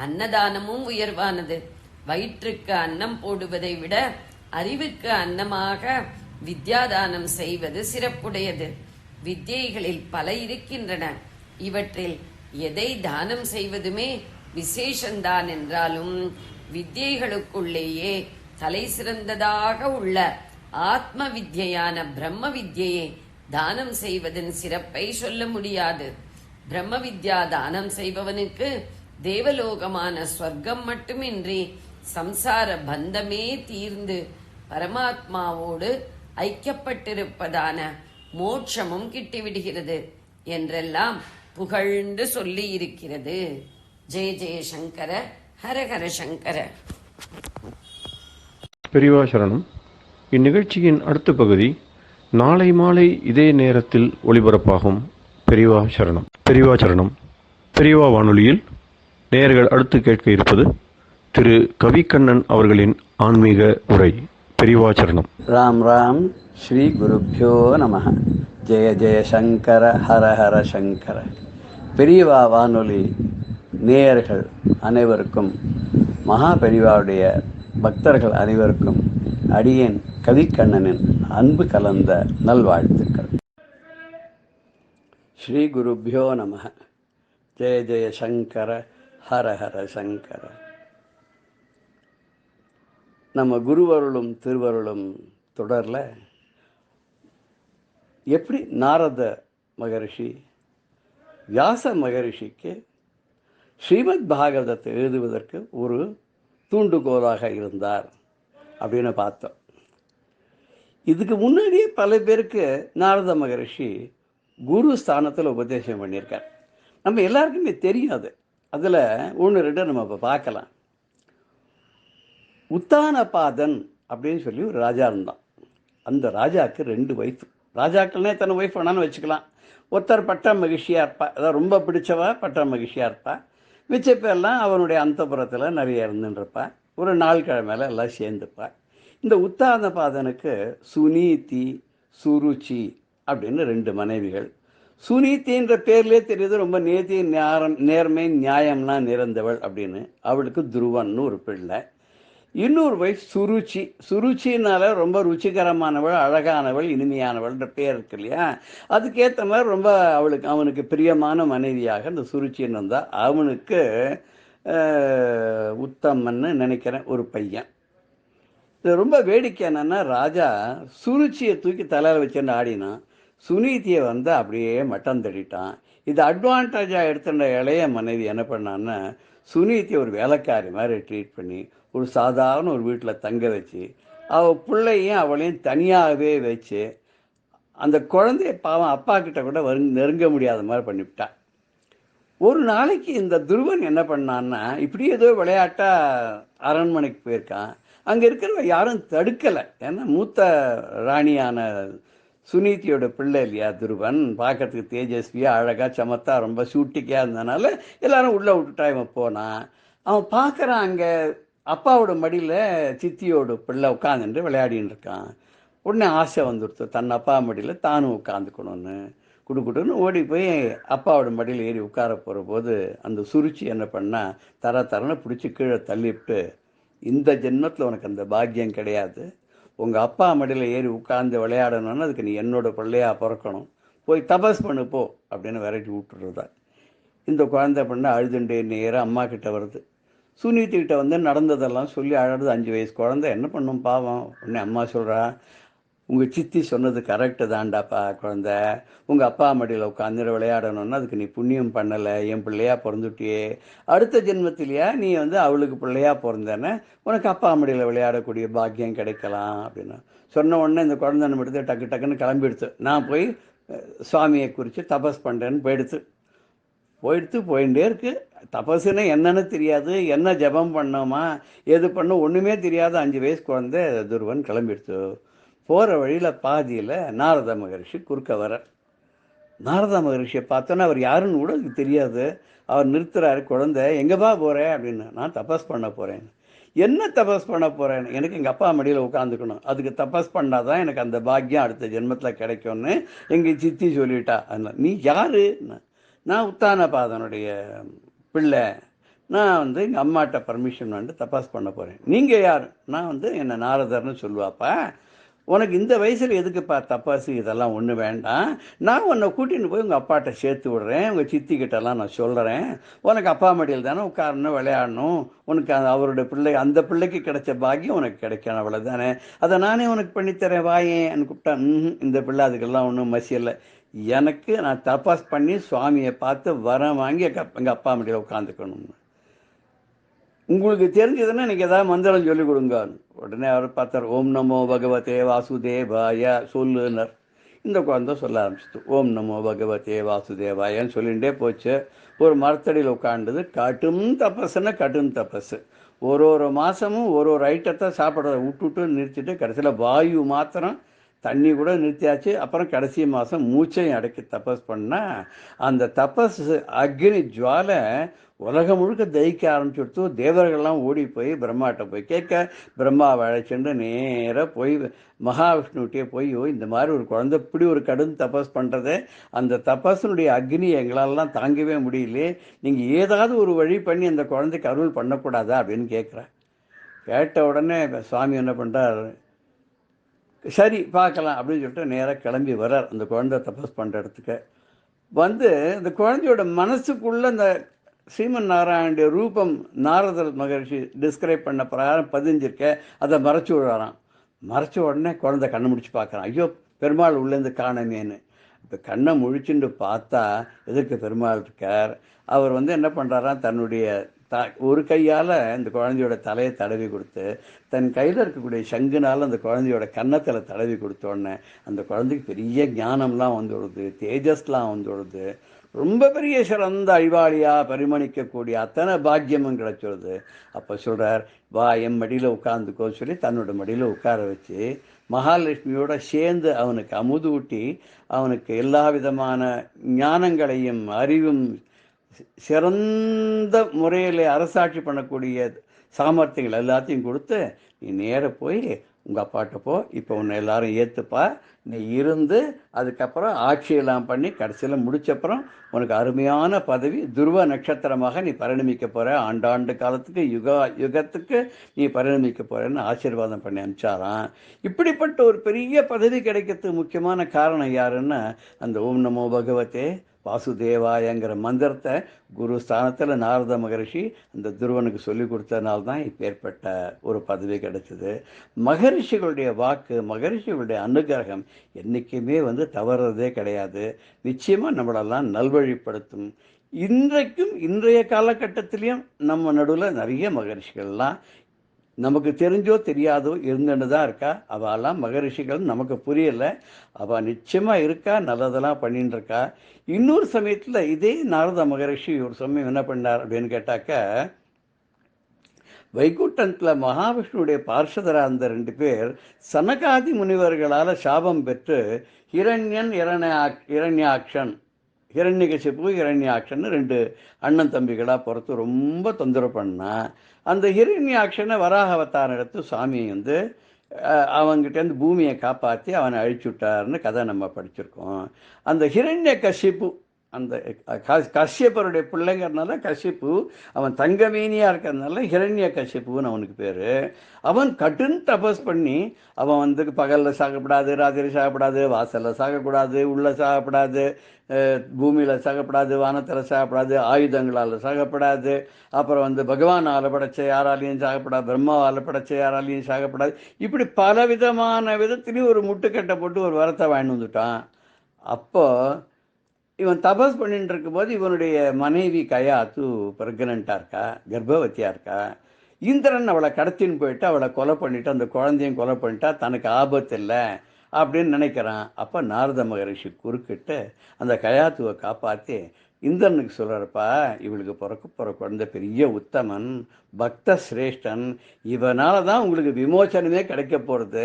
அன்னதானமும் உயர்வானது. வயிற்றுக்கு அன்னம் போடுவதை விட அறிவுக்கு அன்னமாக வித்யாதானம் செய்வது சிறப்புடையது. வித்யைகளில் பல இருக்கின்றன. இவற்றில் எதை தானம் செய்வதுமே விசேஷந்தான் என்றாலும் வித்யைகளுக்குள்ளேயே தலை சிறந்ததாக உள்ள ஆத்ம வித்யான பிரம்ம வித்யை தானம் செய்வதன் சிறப்பை சொல்ல முடியாது. பிரம்ம வித்யா தானம் செய்பவனுக்கு தேவலோகமான ஸ்வர்க்கம் மட்டுமின்றி சம்சார பந்தமே தீர்ந்து பரமாத்மாவோடு ஐக்கியப்பட்டிருப்பதான மோட்சமும் கிட்டிவிடுகிறது என்றெல்லாம் புகழ்ந்து சொல்லி இருக்கிறது. ஜெய ஜெய சங்கர, ஹரஹர சங்கர. பெரியவா சரணம். இந்நிகழ்ச்சியின் அடுத்த பகுதி நாளை மாலை இதே நேரத்தில் ஒளிபரப்பாகும். பெரியவா சரணம். பெரியவா சரணம். பெரியவா வானொலியில் நேயர்கள் அடுத்து கேட்க இருப்பது திரு கவிக்கண்ணன் அவர்களின் ஆன்மீக உரை. பெரியவா சரணம். ராம் ராம். ஸ்ரீ குருப்யோ நம. ஜெய ஜெய சங்கர, ஹர ஹர சங்கர. பெரியவா வானொலி நேயர்கள் அனைவருக்கும், மகா பெரியவாவுடைய பக்தர்கள் அனைவருக்கும் அடியேன் கவிக்கண்ணனின் அன்பு கலந்த நல்வாழ்த்துக்கள். ஸ்ரீ குருப்யோ நம. ஜெய ஜெய சங்கர, ஹர ஹர சங்கர. நம்ம குருவருளும் திருவருளும் தொடரில் எப்படி நாரத மகரிஷி வியாச மகரிஷிக்கு ஸ்ரீமத் பாகவதத்தை எழுதுவதற்கு ஒரு தூண்டுகோலாக இருந்தார் அப்படின்னு பார்த்தோம். இதுக்கு முன்னாடியே பல பேருக்கு நாரத மகரிஷி குரு ஸ்தானத்தில் உபதேசம் பண்ணியிருக்கார். நம்ம எல்லாருக்குமே தெரியாது. அதில் 1-2 நம்ம இப்போ பார்க்கலாம். உத்தானபாதன் அப்படின்னு சொல்லி ஒரு ராஜா இருந்தான். அந்த ராஜாவுக்கு 2 வைஃப். ராஜாக்கள்னே தன் ஒய்ஃப் வேணான்னு வச்சுக்கலாம். ஒருத்தர் பட்ட மகிழ்ச்சியாக இருப்பா, அதாவது ரொம்ப பிடிச்சவா பட்ட மகிழ்ச்சியாக இருப்பா. மிச்ச பேர்லாம் அவனுடைய அந்தப்புறத்தில் நிறைய இருந்துருப்பா. ஒரு நாள் கிழமையில எல்லாம் சேர்ந்துப்பா. இந்த உத்தானபாதனுக்கு சுனீதி, சுருச்சி அப்படின்னு 2 மனைவிகள். சுனீதின்ற பேர்லேயே தெரியுது ரொம்ப நேர்த்தி, நேர்மை, நியாயம்லாம் நிறைந்தவள் அப்படின்னு. அவளுக்கு துருவன்னு ஒரு பிள்ளை. இன்னொரு வைஃப் சுருச்சி. சுருச்சினால ரொம்ப ருச்சிகரமானவள், அழகானவள், இனிமையானவள்ன்ற பேர் இருக்கு இல்லையா? அதுக்கேற்ற மாதிரி ரொம்ப அவனுக்கு பிரியமான மனைவியாக இந்த சுருச்சின்னு இருந்தா. அவனுக்கு உத்தமன்னு நினைக்கிறேன் ஒரு பையன். இது ரொம்ப வேடிக்கை என்னன்னா, ராஜா சுருச்சியை தூக்கி தலையில் வச்சுட்டு ஆடினான், சுனீதியை வந்து அப்படியே மட்டம் தட்டிட்டான். இது அட்வான்டேஜாக எடுத்துட்ட இளைய மனைவி என்ன பண்ணான்னா, சுனீதியை ஒரு வேலைக்காரி மாதிரி ட்ரீட் பண்ணி ஒரு சாதாரண ஒரு வீட்டில் தங்க வச்சு அவள் பிள்ளையும் அவளையும் தனியாகவே வச்சு அந்த குழந்தைய பாவம் அப்பா கிட்ட கூட நெருங்க முடியாத மாதிரி பண்ணிவிட்டான். ஒரு நாளைக்கு இந்த துருவன் என்ன பண்ணான்னா, இப்படி ஏதோ விளையாட்டா அரண்மனைக்கு போயிருக்கான். அங்கே இருக்கிறவங்க யாரும் தடுக்கலை. ஏன்னா மூத்த ராணியான சுனீதியோட பிள்ளை இல்லையா துருவன், பார்க்கறதுக்கு தேஜஸ்வியா அழகாக சமத்தா ரொம்ப சூட்டிக்காக இருந்ததுனால எல்லாரும் உள்ளே விட்டுட்டா. இவன் போனான். அவன் பார்க்குறான், அங்கே அப்பாவோட மடியில் சித்தியோட பிள்ளை உட்காந்துட்டு விளையாடின்னு இருக்கான். உடனே ஆசை வந்துடுத்து, தன் அப்பா மடியில் தானும் உட்காந்துக்கணும்னு குடுக்குட்டுன்னு ஓடி போய் அப்பாவோட மடியில் ஏறி உட்கார போகிற போது அந்த சுருச்சி என்ன பண்ணால் தரன்னு பிடிச்சி கீழே தள்ளிவிட்டு, இந்த ஜென்மத்தில் உனக்கு அந்த பாக்கியம் கிடையாது, உங்கள் அப்பா மடியில் ஏறி உட்கார்ந்து விளையாடணும்னு அதுக்கு நீ என்னோட பிள்ளையாக பிறக்கணும், போய் தபஸ் பண்ணு போ அப்படின்னு விரட்டி விட்டுறதா. இந்த குழந்தை பண்ண அழுதுண்டே நேராக அம்மா கிட்ட வருது. சுனீதிக்கிட்ட வந்து நடந்ததெல்லாம் சொல்லி அழறது. 5 வயசு குழந்தை என்ன பண்ணும் பாவம். உடனே அம்மா சொல்கிறா, உங்கள் சித்தி சொன்னது கரெக்டு தான்டாப்பா குழந்தை, உங்கள் அப்பா மடியில் உட்காந்து விளையாடணும்னா அதுக்கு நீ புண்ணியம் பண்ணலை, என் பிள்ளையா பிறந்துட்டியே, அடுத்த ஜென்மத்திலையா நீ வந்து அவளுக்கு பிள்ளையா பிறந்தேன்னு உனக்கு அப்பா மடியில் விளையாடக்கூடிய பாக்கியம் கிடைக்கலாம் அப்படின்னு சொன்ன உடனே இந்த குழந்தை நம்ம எடுத்து டக்கு டக்குன்னு கிளம்பிடுத்து. நான் போய் சுவாமியை குறித்து தபஸ் பண்ணுறேன்னு போயிட்டே இருக்கு. தபசுன்னு என்னன்னு தெரியாது, என்ன ஜபம் பண்ணோமா எது பண்ணோம் ஒன்றுமே தெரியாத 5 வயசு குழந்தை துருவன் கிளம்பிடுத்து. போகிற வழியில் பாதியில் நாரத மகரிஷி குறுக்க வர. நாரத மகரிஷியை பார்த்தோன்னா அவர் யாருன்னு கூட எனக்கு தெரியாது. அவர் நிறுத்துறாரு, குழந்தை எங்கேப்பா போகிறேன் அப்படின்னு. நான் தபஸ் பண்ண போகிறேன். என்ன தபஸ் பண்ண போகிறேன்? எனக்கு எங்கள் அப்பா மடியில் உட்காந்துக்கணும், அதுக்கு தபஸ் பண்ணாதான் எனக்கு அந்த பாக்கியம் அடுத்த ஜென்மத்தில் கிடைக்கும்னு எங்கள் சித்தி சொல்லிட்டா. அதனால் நீ யாரு? நான் உத்தானபாதனுடைய பிள்ளை, நான் வந்து எங்கள் அம்மாட்ட பர்மிஷன் வந்து தபாஸ் பண்ண போகிறேன். நீங்கள் யார்? நான் வந்து என்னை நாரதர்னு சொல்லுவாப்பா. உனக்கு இந்த வயசில் எதுக்குப்பா தபாசு, இதெல்லாம் ஒன்றும் வேண்டாம். நான் உன்னை கூட்டின்னு போய் உங்கள் அப்பாட்ட சேர்த்து விடுறேன், உங்கள் சித்திக்கிட்டலாம் நான் சொல்கிறேன். உனக்கு அப்பா மடியில் தானே உட்காரணும், விளையாடணும், உனக்கு அவரோட பிள்ளை அந்த பிள்ளைக்கு கிடைச்ச பாக்கியம் உனக்கு கிடைக்கணும், அவ்வளோதானே. அதை நானே உனக்கு பண்ணித்தரேன் வாயேன்னு கூப்பிட்டா, இந்த பிள்ளை அதுக்கெல்லாம் ஒன்றும் மசியலை. எனக்கு நான் தபாஸ் பண்ணி சுவாமியை பார்த்து வரம் வாங்கி எங்கள் அப்பா மடியில் உட்காந்துக்கணும். உங்களுக்கு தெரிஞ்சதுன்னா எனக்கு ஏதாவது மந்திரம் சொல்லிக் கொடுங்க. உடனே அவர் பார்த்தார். ஓம் நமோ பகவதே வாசுதேவாய சொல்லுனர். இந்த குழந்தை சொல்ல ஆரம்பிச்சிட்டு ஓம் நமோ பகவதே வாசுதேவாயன்னு சொல்லிகிட்டே போச்சு. ஒரு மரத்தடியில் உட்காண்டது. கடும் தபஸு. ஒரு மாதமும் ஒரு ஐட்டத்தை சாப்பிட்றத விட்டுட்டு நிறுத்திட்டு கடைசியில் வாயு மாத்திரம், தண்ணி கூட நிறுத்தியாச்சு. அப்புறம் கடைசி மாதம் மூச்சையும் அடக்கி தபஸ் பண்ணால் அந்த தபஸ் அக்னி ஜுவாலை உலகம் முழுக்க தயிக்க ஆரம்பிச்சுடுத்து. தேவர்கள்லாம் ஓடி போய் பிரம்மாட்ட போய் கேட்க, பிரம்மாவை அழைச்சிட்டு நேராக போய் மகாவிஷ்ணுகிட்டே போய், இந்த மாதிரி ஒரு குழந்தை இப்படி ஒரு கடும் தபஸ் பண்ணுறதே, அந்த தபஸினுடைய அக்னி எங்களாலலாம் தாங்கவே முடியலையே, நீங்கள் ஏதாவது ஒரு வழி பண்ணி அந்த குழந்தைக்கு அருள் பண்ணக்கூடாதா அப்படின்னு கேட்குறேன். கேட்ட உடனே சுவாமி என்ன பண்ணுறார், சரி பார்க்கலாம் அப்படின்னு சொல்லிட்டு நேராக கிளம்பி வர்றார் அந்த குழந்தை தபஸ் பண்ணுற இடத்துக்கு. வந்து இந்த குழந்தையோட மனசுக்குள்ளே அந்த ஸ்ரீமன் நாராயணுடைய ரூபம் நாரதர் மகரிஷி டிஸ்கிரைப் பண்ண பிரகாரம் பதிஞ்சிருக்க, அதை மறைச்சி விடுறாராம். மறைச்ச உடனே குழந்தை கண்ணை முடிச்சு பார்க்குறான். ஐயோ பெருமாள் உள்ளேருந்து காணமேன்னு. இப்போ கண்ணை முழிச்சுட்டு பார்த்தா எதற்கு பெருமாள் இருக்கார். அவர் வந்து என்ன பண்ணுறாராம், தன்னுடைய ஒரு கையால் இந்த குழந்தையோட தலையை தடவி கொடுத்து, தன் கையில் இருக்கக்கூடிய சங்குனால் அந்த குழந்தையோட கன்னத்தில் தடவி கொடுத்தோடனே அந்த குழந்தைக்கு பெரிய ஞானம்லாம் வந்து விடுது, தேஜஸ்லாம் வந்து விடுது. ரொம்ப பெரிய சிறந்த அறிவாளியாக பரிமணிக்கக்கூடிய அத்தனை பாக்கியமும் கிடைச்சிருது. அப்போ சொல்கிறார், வா என் மடியில் உட்காந்துக்கோ சொல்லி தன்னோட மடியில் உட்கார வச்சு மகாலட்சுமியோட சேர்ந்து அவனுக்கு அமுது ஊட்டி அவனுக்கு எல்லா விதமான ஞானங்களையும் அறிவும் சிறந்த முறையில் அரசாட்சி பண்ணக்கூடிய சாமர்த்தியங்கள் எல்லாத்தையும் கொடுத்து, நீ நேர போய் உங்கள் அப்பாட்ட போ, இப்போ உன்னை எல்லாரும் ஏற்றுப்பா, நீ இருந்து அதுக்கப்புறம் ஆட்சியெல்லாம் பண்ணி கடைசியில் முடிச்சப்புறம் உனக்கு அருமையான பதவி துருவ நட்சத்திரமாக நீ பரிணமிக்க போகிற, ஆண்டாண்டு காலத்துக்கு யுகத்துக்கு நீ பரிணமிக்க போகிறேன்னு ஆசீர்வாதம் பண்ணி அனுப்பிச்சாராம். இப்படிப்பட்ட ஒரு பெரிய பதவி கிடைக்கிறதுக்கு முக்கியமான காரணம் யாருன்னா, அந்த ஓம் நமோ பகவதே வாசுதேவாயங்கிற மந்திரத்தை குரு ஸ்தானத்தில் நாரத மகரிஷி அந்த துருவனுக்கு சொல்லி கொடுத்ததுனால தான் இப்போ ஏற்பட்ட ஒரு பதவி கிடைச்சிது. மகரிஷிகளுடைய வாக்கு, மகரிஷிகளுடைய அனுகிரகம் என்றைக்குமே தவறுறதே கிடையாது. நிச்சயமாக நம்மளெல்லாம் நல்வழிப்படுத்தும். இன்றைக்கும் இன்றைய காலகட்டத்திலையும் நம்ம நடுவில் நிறைய மகரிஷிகள்லாம் நமக்கு தெரிஞ்சோ தெரியாதோ இருந்துன்னு தான் இருக்கா. அவெல்லாம் மகரிஷிகள் நமக்கு புரியலை, அவள் நிச்சயமாக இருக்கா, நல்லதெல்லாம் பண்ணின்னு இருக்கா. இன்னொரு சமயத்தில் இதே நாரத மகரிஷி ஒரு சமயம் என்ன பண்ணார் அப்படின்னு கேட்டாக்க, வைகுண்டத்தில் மகாவிஷ்ணுடைய பார்ஷதராக அந்த 2 பேர் சனகாதி முனிவர்களால் சாபம் பெற்று ஹிரண்யன் இரண்யாக்ஷன், ஹிரண்யகசிபு இரண்யாக்ஷன் 2 அண்ணன் தம்பிகளாக பொறுத்து ரொம்ப தொந்தரவு பண்ணா. அந்த ஹிரண்யாக்ஷனை வராக அவதாரம் எடுத்து சாமி அவங்கிட்டேருந்து பூமியை காப்பாற்றி அவனை அழிச்சு விட்டார்னு கதை நம்ம படிச்சிருக்கோம். அந்த ஹிரண்யகசிபு அந்த கஷ்யப்பருடைய பிள்ளைங்கிறதுனால கஷ்யப்பு, அவன் தங்கமீனியாக இருக்கிறதுனால ஹிரண்யகசிப்புன்னு அவனுக்கு பேர். அவன் கடும் தபஸ் பண்ணி அவன் பகலில் சாகப்படாது, ராத்திரி சாகப்படாது, வாசலில் சாகக்கூடாது, உள்ளே சாகப்படாது, பூமியில் சாகப்படாது, வானத்தில் சாகப்படாது, ஆயுதங்களால் சாகப்படாது, அப்புறம் பகவானால் படைச்ச யாராலையும் சாகப்படாது, பிரம்மாவால் படைச்ச யாராலையும் சாகப்படாது, இப்படி பல விதமான விதத்துலேயும் ஒரு முட்டுக்கட்டை போட்டு ஒரு வரத்தை வாங்கி வந்துட்டான். அப்போ இவன் தபஸ் பண்ணிட்டு இருக்கும்போது இவனுடைய மனைவி கயாத்து பிரெக்னெண்ட்டாக இருக்கா, கர்ப்பவதியாக இருக்கா. இந்திரன் அவளை கடத்தின்னு போயிட்டு அவளை கொலை பண்ணிவிட்டு அந்த குழந்தையும் கொலை பண்ணிட்டா, தனக்கு ஆபத்து இல்லை அப்படின்னு நினைக்கிறான். அப்போ நாரத மகரிஷி குறுக்கிட்டு அந்த கயாத்துவை காப்பாற்றி இந்திரனுக்கு சொல்கிறப்பா, இவளுக்கு பிறக்க குழந்தை பெரிய உத்தமன், பக்த சிரேஷ்டன், இவனால தான் உங்களுக்கு விமோச்சனமே கிடைக்க போகிறது,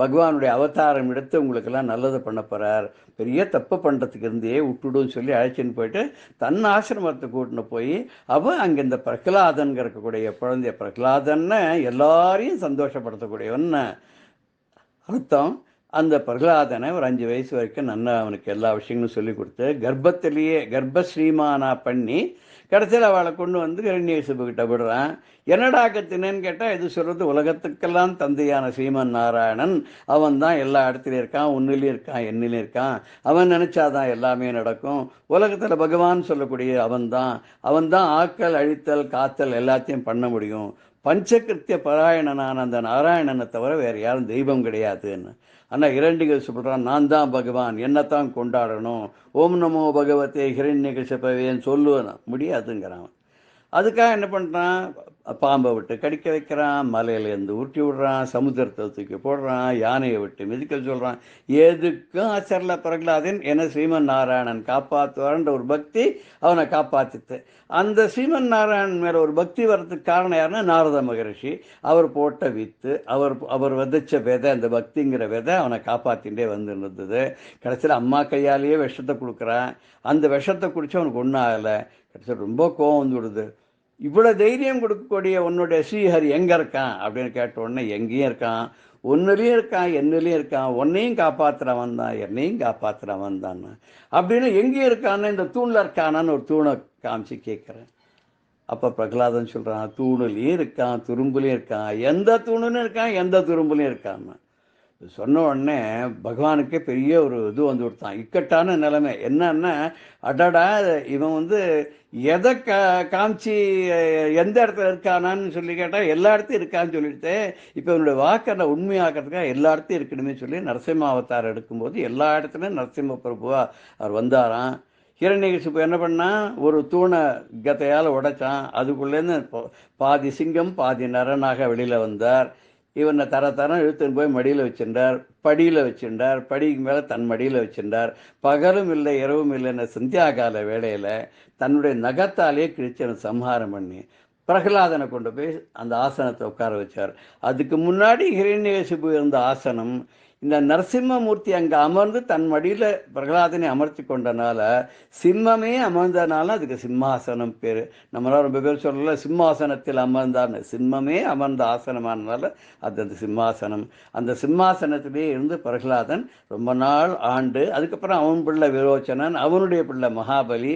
பகவானுடைய அவதாரம் எடுத்து உங்களுக்கெல்லாம் நல்லது பண்ண போகிறார், பெரிய தப்பு பண்ணுறதுக்கு இருந்தே விட்டுடுன்னு சொல்லி அழைச்சின்னு போயிட்டு தன் ஆசிரமத்தை கூட்டின்னு போய் அவன் அங்கே இந்த பிரகலாதன் இருக்கக்கூடிய குழந்தைய, பிரகலாதன்னு எல்லாரையும் சந்தோஷப்படுத்தக்கூடியவன்னு அர்த்தம். அந்த பிரகலாதனை ஒரு 5 வயசு வரைக்கும் நல்லா அவனுக்கு எல்லா விஷயங்களும் சொல்லி கொடுத்து கர்ப்பத்திலேயே கர்ப்பஸ்ரீமானா பண்ணி கடைசியில் அவளை கொண்டு ஹிரண்யகசிபுக்கிட்ட விடுறான். என்னடா கத்தினேன்னு கேட்டால், எது சொல்கிறது, உலகத்துக்கெல்லாம் தந்தையான ஸ்ரீமன் நாராயணன் அவன் தான் எல்லா இடத்துலையும் இருக்கான், உன்னிலையும் இருக்கான், என்னிலையும் இருக்கான், அவன் நினச்சாதான் எல்லாமே நடக்கும், உலகத்தில் பகவான் சொல்லக்கூடிய அவன் தான் ஆக்கல் அழித்தல் காத்தல் எல்லாத்தையும் பண்ண முடியும், பஞ்சகிருத்திய பராயணனான அந்த நாராயணனை தவிர வேறு யாரும் தெய்வம் கிடையாதுன்னு. ஆனால் ஹிரண்யகசிபு சொல்கிறான், நான் தான் பகவான், என்னத்தான் கொண்டாடணும், ஓம் நமோ பகவதே ஹிரண்யகசிபவேன்னு சொல்லுவேன், முடியாதுங்கிறான். அதுக்காக என்ன பண்ணுறான், பாம்பை விட்டு கடிக்க வைக்கிறான், மலையிலேருந்து உருட்டி விடுறான், சமுத்திரத்தை தூக்கி போடுறான், யானையை விட்டு மிதிக்க சொல்கிறான். எதுக்கும் ஆச்சரில் பிரகலாதன் என ஸ்ரீமன் நாராயணன் காப்பாற்றுவார்ன்ற ஒரு பக்தி அவனை காப்பாற்றித்து. அந்த ஸ்ரீமன் நாராயணன் மேலே ஒரு பக்தி வர்றதுக்கு காரணம் யாருன்னா நாரத மகரிஷி. அவர் போட்ட வித்து, அவர் விதைச்ச விதை, அந்த பக்திங்கிற விதை அவனை காப்பாற்றிகிட்டே இருந்தது. கடைசியில் அம்மா கையாலேயே விஷத்தை கொடுக்குறான். அந்த விஷத்தை குடித்து அவனுக்கு ஒன்றும் ஆகலை. கடைசியில் ரொம்ப கோவம் விடுது. இவ்வளோ தைரியம் கொடுக்கக்கூடிய உன்னுடைய ஸ்ரீஹரி எங்கே இருக்கான் அப்படின்னு கேட்ட உடனே, எங்கேயும் இருக்கான், ஒன்னுலேயும் இருக்கான், என்னிலையும் இருக்கான், உன்னையும் காப்பாற்றுறவன் தான், என்னையும் காப்பாற்றுறவன் தான் அப்படின்னு. எங்கேயும் இருக்கான்னு இந்த தூணில் இருக்கானான்னு ஒரு தூணை காமிச்சு கேட்குறேன். அப்போ பிரகலாதன் சொல்கிறான், தூணுலேயும் இருக்கான், துரும்புலையும் இருக்கான், எந்த தூணுன்னு இருக்கான், எந்த துரும்புலையும் இருக்கான்னு சொன்ன உடனே பகவானுக்கே பெரிய ஒரு இது கொடுத்தான், இக்கட்டான நிலைமை. என்னன்னா, அடடா இவன் எதை காமிச்சு எந்த இடத்துல இருக்கானான்னு சொல்லி கேட்டால் எல்லா இடத்தையும் இருக்கான்னு சொல்லிட்டு, இப்போ இவனுடைய வாக்கை உண்மையாக்கிறதுக்காக எல்லா இடத்தையும் இருக்கணுமே சொல்லி நரசிம்ம அவதாரம் எடுக்கும்போது எல்லா இடத்துலையும் நரசிம்ம பிரபுவா அவர் வந்தாராம். ஹிரண்யகசிபு என்ன பண்ணான், ஒரு தூணை கதையால் உடைச்சான். அதுக்குள்ளேருந்து பாதி சிங்கம் பாதி நரனாக வெளியில் வந்தார். இவனை தரம் இழுத்துன்னு போய் மடியில் வச்சுட்டார், படியில் வச்சுட்டார், படிக்கு மேலே தன் மடியில் வச்சுட்டார். பகலும் இல்லை இரவும் இல்லைன்னு சந்தியாகால வேளையில் தன்னுடைய நகத்தாலே கிழிச்சனை சம்ஹாரம் பண்ணி பிரகலாதனை கொண்டு போய் அந்த ஆசனத்தை உட்கார வச்சார். அதுக்கு முன்னாடி ஹிரண்யகசிபு இருந்த ஆசனம், இந்த நரசிம்மமூர்த்தி அங்கே அமர்ந்து தன் மடியில் பிரகலாதனை அமர்த்தி கொண்டனால, சிம்மமே அமர்ந்தனால அதுக்கு சிம்மாசனம் பேர். நம்மளால் ரொம்ப பேர் சொல்லல சிம்மாசனத்தில் அமர்ந்தான்னு. சிம்மமே அமர்ந்த ஆசனமானனால அது அந்த சிம்மாசனம். அந்த சிம்மாசனத்திலே இருந்து பிரகலாதன் ரொம்ப நாள் ஆண்டு, அதுக்கப்புறம் அவன் பிள்ளை விரோச்சனன், அவனுடைய பிள்ளை மகாபலி.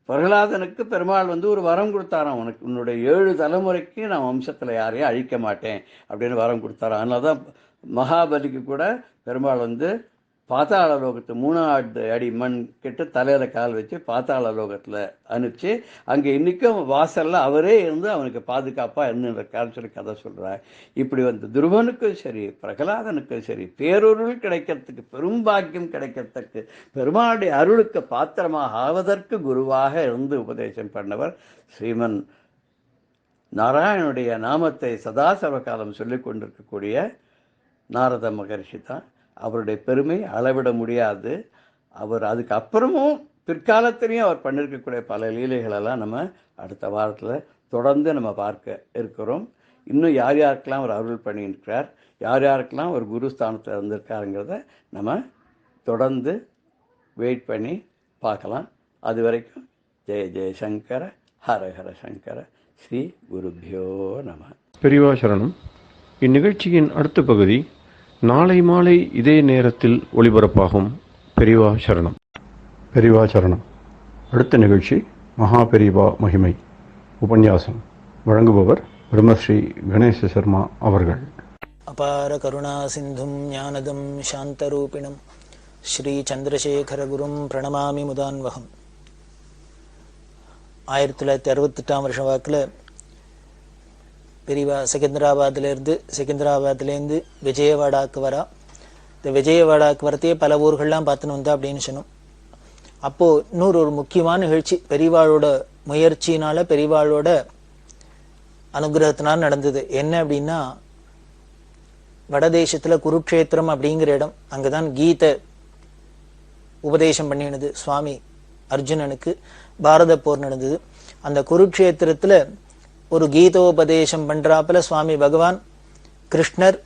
பிரகலாதனுக்கு பெருமாள் ஒரு வரம் கொடுத்தாராம், உனக்கு உன்னுடைய 7 தலைமுறைக்கு நான் வம்சத்தில் யாரையும் அழிக்க மாட்டேன் அப்படின்னு வரம் கொடுத்தாராம். அதனால தான் மகாபலிக்கு கூட பெருமாள் பாதாள லோகத்து 3 அடி மண் கெட்டு தலையில் கால் வச்சு பாதாள லோகத்தில் அனுப்பிச்சு அங்கே இன்றைக்கும் வாசலில் அவரே இருந்து அவனுக்கு பாதுகாப்பாக இருந்துருக்காருன்னு சொல்லி கதை சொல்கிறார். இப்படி துருவனுக்கும் சரி பிரகலாதனுக்கும் சரி பேரொருள் கிடைக்கிறதுக்கு, பெரும்பாக்கியம் கிடைக்கிறதுக்கு, பெருமாளுடைய அருளுக்கு பாத்திரமாக ஆவதற்கு குருவாக இருந்து உபதேசம் பண்ணவர் ஸ்ரீமன் நாராயணனுடைய நாமத்தை சதா சர்வகாலம் சொல்லி கொண்டிருக்கக்கூடிய நாரத மகரிஷி தான். அவருடைய பெருமை அளவிட முடியாது. அவர் அதுக்கப்புறமும் பிற்காலத்திலையும் அவர் பண்ணியிருக்கக்கூடிய பல லீலைகளெல்லாம் நம்ம அடுத்த வாரத்தில் தொடர்ந்து நம்ம பார்க்க இருக்கிறோம். இன்னும் யார் யாருக்கெல்லாம் அவர் அருள் பண்ணியிருக்கிறார், யார் யாருக்கெல்லாம் ஒரு குருஸ்தானத்தில் இருந்திருக்காருங்கிறத நம்ம தொடர்ந்து வெயிட் பண்ணி பார்க்கலாம். அது வரைக்கும் ஜெய ஜெயசங்கர ஹர ஹர சங்கர ஸ்ரீ குருபியோ நம. பெரியவா சரணம். இந்நிகழ்ச்சியின் அடுத்த பகுதி நாளை மாலை இதே நேரத்தில் ஒளிபரப்பாகும். பெரியவா சரணம். பெரியவா சரணம். அடுத்த நிகழ்ச்சி மகா பெரியவா மகிமை உபன்யாசம். வழங்குபவர் பிரம்மஸ்ரீ கணேச சர்மா அவர்கள். அபார கருணா சிந்தும் ஞானதம் சாந்தரூபிணம் ஸ்ரீ சந்திரசேகர குரும் பிரணமாமி முதான்வகம். 1968 வருஷம் வாக்கில் பெரியவா செகந்திராபாத்லேருந்து விஜயவாடாக்கு வரா. இந்த விஜயவாடாக்கு வரத்தையே பல ஊர்கள்லாம் பார்த்துன்னு வந்தா அப்படின்னு சொன்னோம். அப்போது இன்னொரு முக்கியமான நிகழ்ச்சி பெரியவாளோட முயற்சியினால, பெரியவாளோட அனுகிரகத்தினால் நடந்தது. என்ன அப்படின்னா, வடதேசத்தில் குருக்ஷேத்திரம் அப்படிங்கிற இடம், அங்கே தான் கீதை உபதேசம் பண்ணினது சுவாமி அர்ஜுனனுக்கு. பாரத போர் நடந்தது. அந்த குருக்ஷேத்திரத்தில் ஒரு கீதோபதேசம் பண்றாப்புல சுவாமி பகவான் கிருஷ்ணர்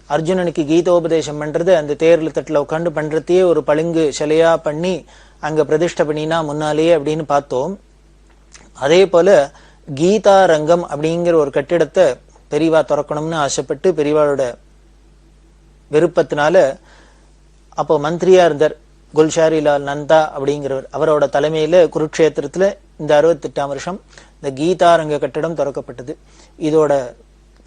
அர்ஜுனனுக்கு கீதோபதேசம் பண்றது அந்த தேர்ல தட்டில் உட்காந்து பண்றதையே ஒரு பளிங்கு சிலையா பண்ணி அங்க பிரதிஷ்டை பண்ணினா முன்னாலேயே அப்படின்னு பார்த்தோம். அதே போல கீதா ரங்கம் அப்படிங்கிற ஒரு கட்டிடத்தை பெரியவா திறக்கணும்னு ஆசைப்பட்டு பெரியவாளோட விருப்பத்தினால அப்போ மந்திரியா இருந்தார் குல்ஷாரிலால் நந்தா அப்படிங்கிறவர். அவரோட தலைமையில குருக்ஷேத்திரத்துல இந்த 68ஆம் வருஷம் இந்த கீதாரங்க கட்டிடம் திறக்கப்பட்டது. இதோட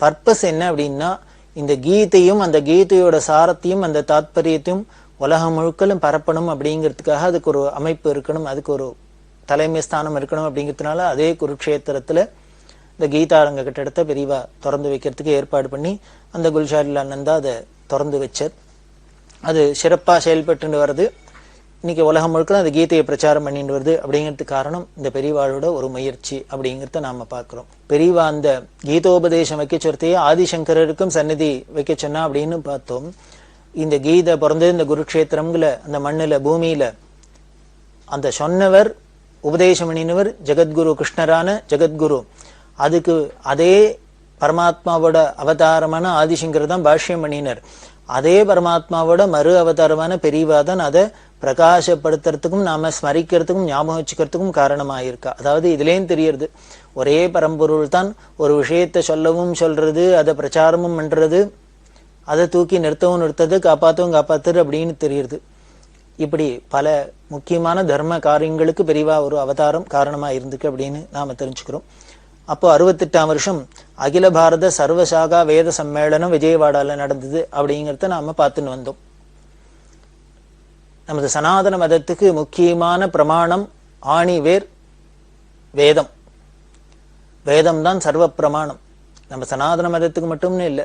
பர்பஸ் என்ன அப்படின்னா, இந்த கீதையும் அந்த கீதையோட சாரத்தையும் அந்த தாத்பரியத்தையும் உலகம் முழுக்கலும் பரப்பணும் அப்படிங்கிறதுக்காக அதுக்கு ஒரு அமைப்பு இருக்கணும், அதுக்கு ஒரு தலைமை ஸ்தானம் இருக்கணும். அப்படிங்கிறதுனால அதே குருக்ஷேத்திரத்துல இந்த கீதாரங்க கட்டிடத்தை பெரியவா திறந்து வைக்கிறதுக்கு ஏற்பாடு பண்ணி அந்த குல்ஷாரிலால் நந்தா அதை திறந்து வச்சார். அது சிறப்பா செயல்பட்டு வருது. இன்னைக்கு உலகம் முழுக்க அந்த கீதையை பிரச்சாரம் பண்ணிட்டு வருது. அப்படிங்கிறதுக்கு காரணம் இந்த பெரியவாளோட ஒரு முயற்சி அப்படிங்கிறத நாம பார்க்கிறோம். பெரியவா அந்த கீதோபதேசம் வைக்க சொன்னதையே ஆதிசங்கரருக்கும் சந்நிதி வைக்க சொன்னா அப்படின்னு பார்த்தோம். இந்த கீதை பிறந்து இந்த குருக்ஷேத்திரம்ல அந்த மண்ணுல பூமியில அந்த சொன்னவர் உபதேசம் பண்ணினவர் ஜெகத்குரு கிருஷ்ணரான ஜெகத்குரு. அதுக்கு அதே பரமாத்மாவோட அவதாரமான ஆதிசங்கர் தான் பாஷ்யம் பண்ணினர். அதே பரமாத்மாவோட மறு அவதாரமான பெரியவா தான் அதை பிரகாசப்படுத்துறதுக்கும் நாம ஸ்மரிக்கிறதுக்கும் ஞாபகம் வச்சுக்கிறதுக்கும் காரணமாயிருக்கா. அதாவது இதுலேயும் தெரியறது, ஒரே பரம்பொருள் தான் ஒரு விஷயத்தை சொல்லவும் சொல்றது, அதை பிரச்சாரமும் பண்றது, அதை தூக்கி நிறுத்தவும் நிறுத்தது, காப்பாற்றவும் காப்பாத்துறது அப்படின்னு தெரியுது. இப்படி பல முக்கியமான தர்ம காரியங்களுக்கு பெரியவா ஒரு அவதாரம் காரணமா இருந்துக்கு அப்படின்னு நாம தெரிஞ்சுக்கிறோம். அப்போ 68ஆம் வருஷம் அகில பாரத சர்வசாகா வேத சம்மேளனம் விஜயவாடால நடந்தது அப்படிங்கிறத நாம பார்த்துன்னு வந்தோம். நமது சனாதன மதத்துக்கு முக்கியமான பிரமாணம் ஆணிவேர் வேதம். வேதம் தான் சர்வ பிரமாணம். நம்ம சனாதன மதத்துக்கு மட்டும்னு இல்லை,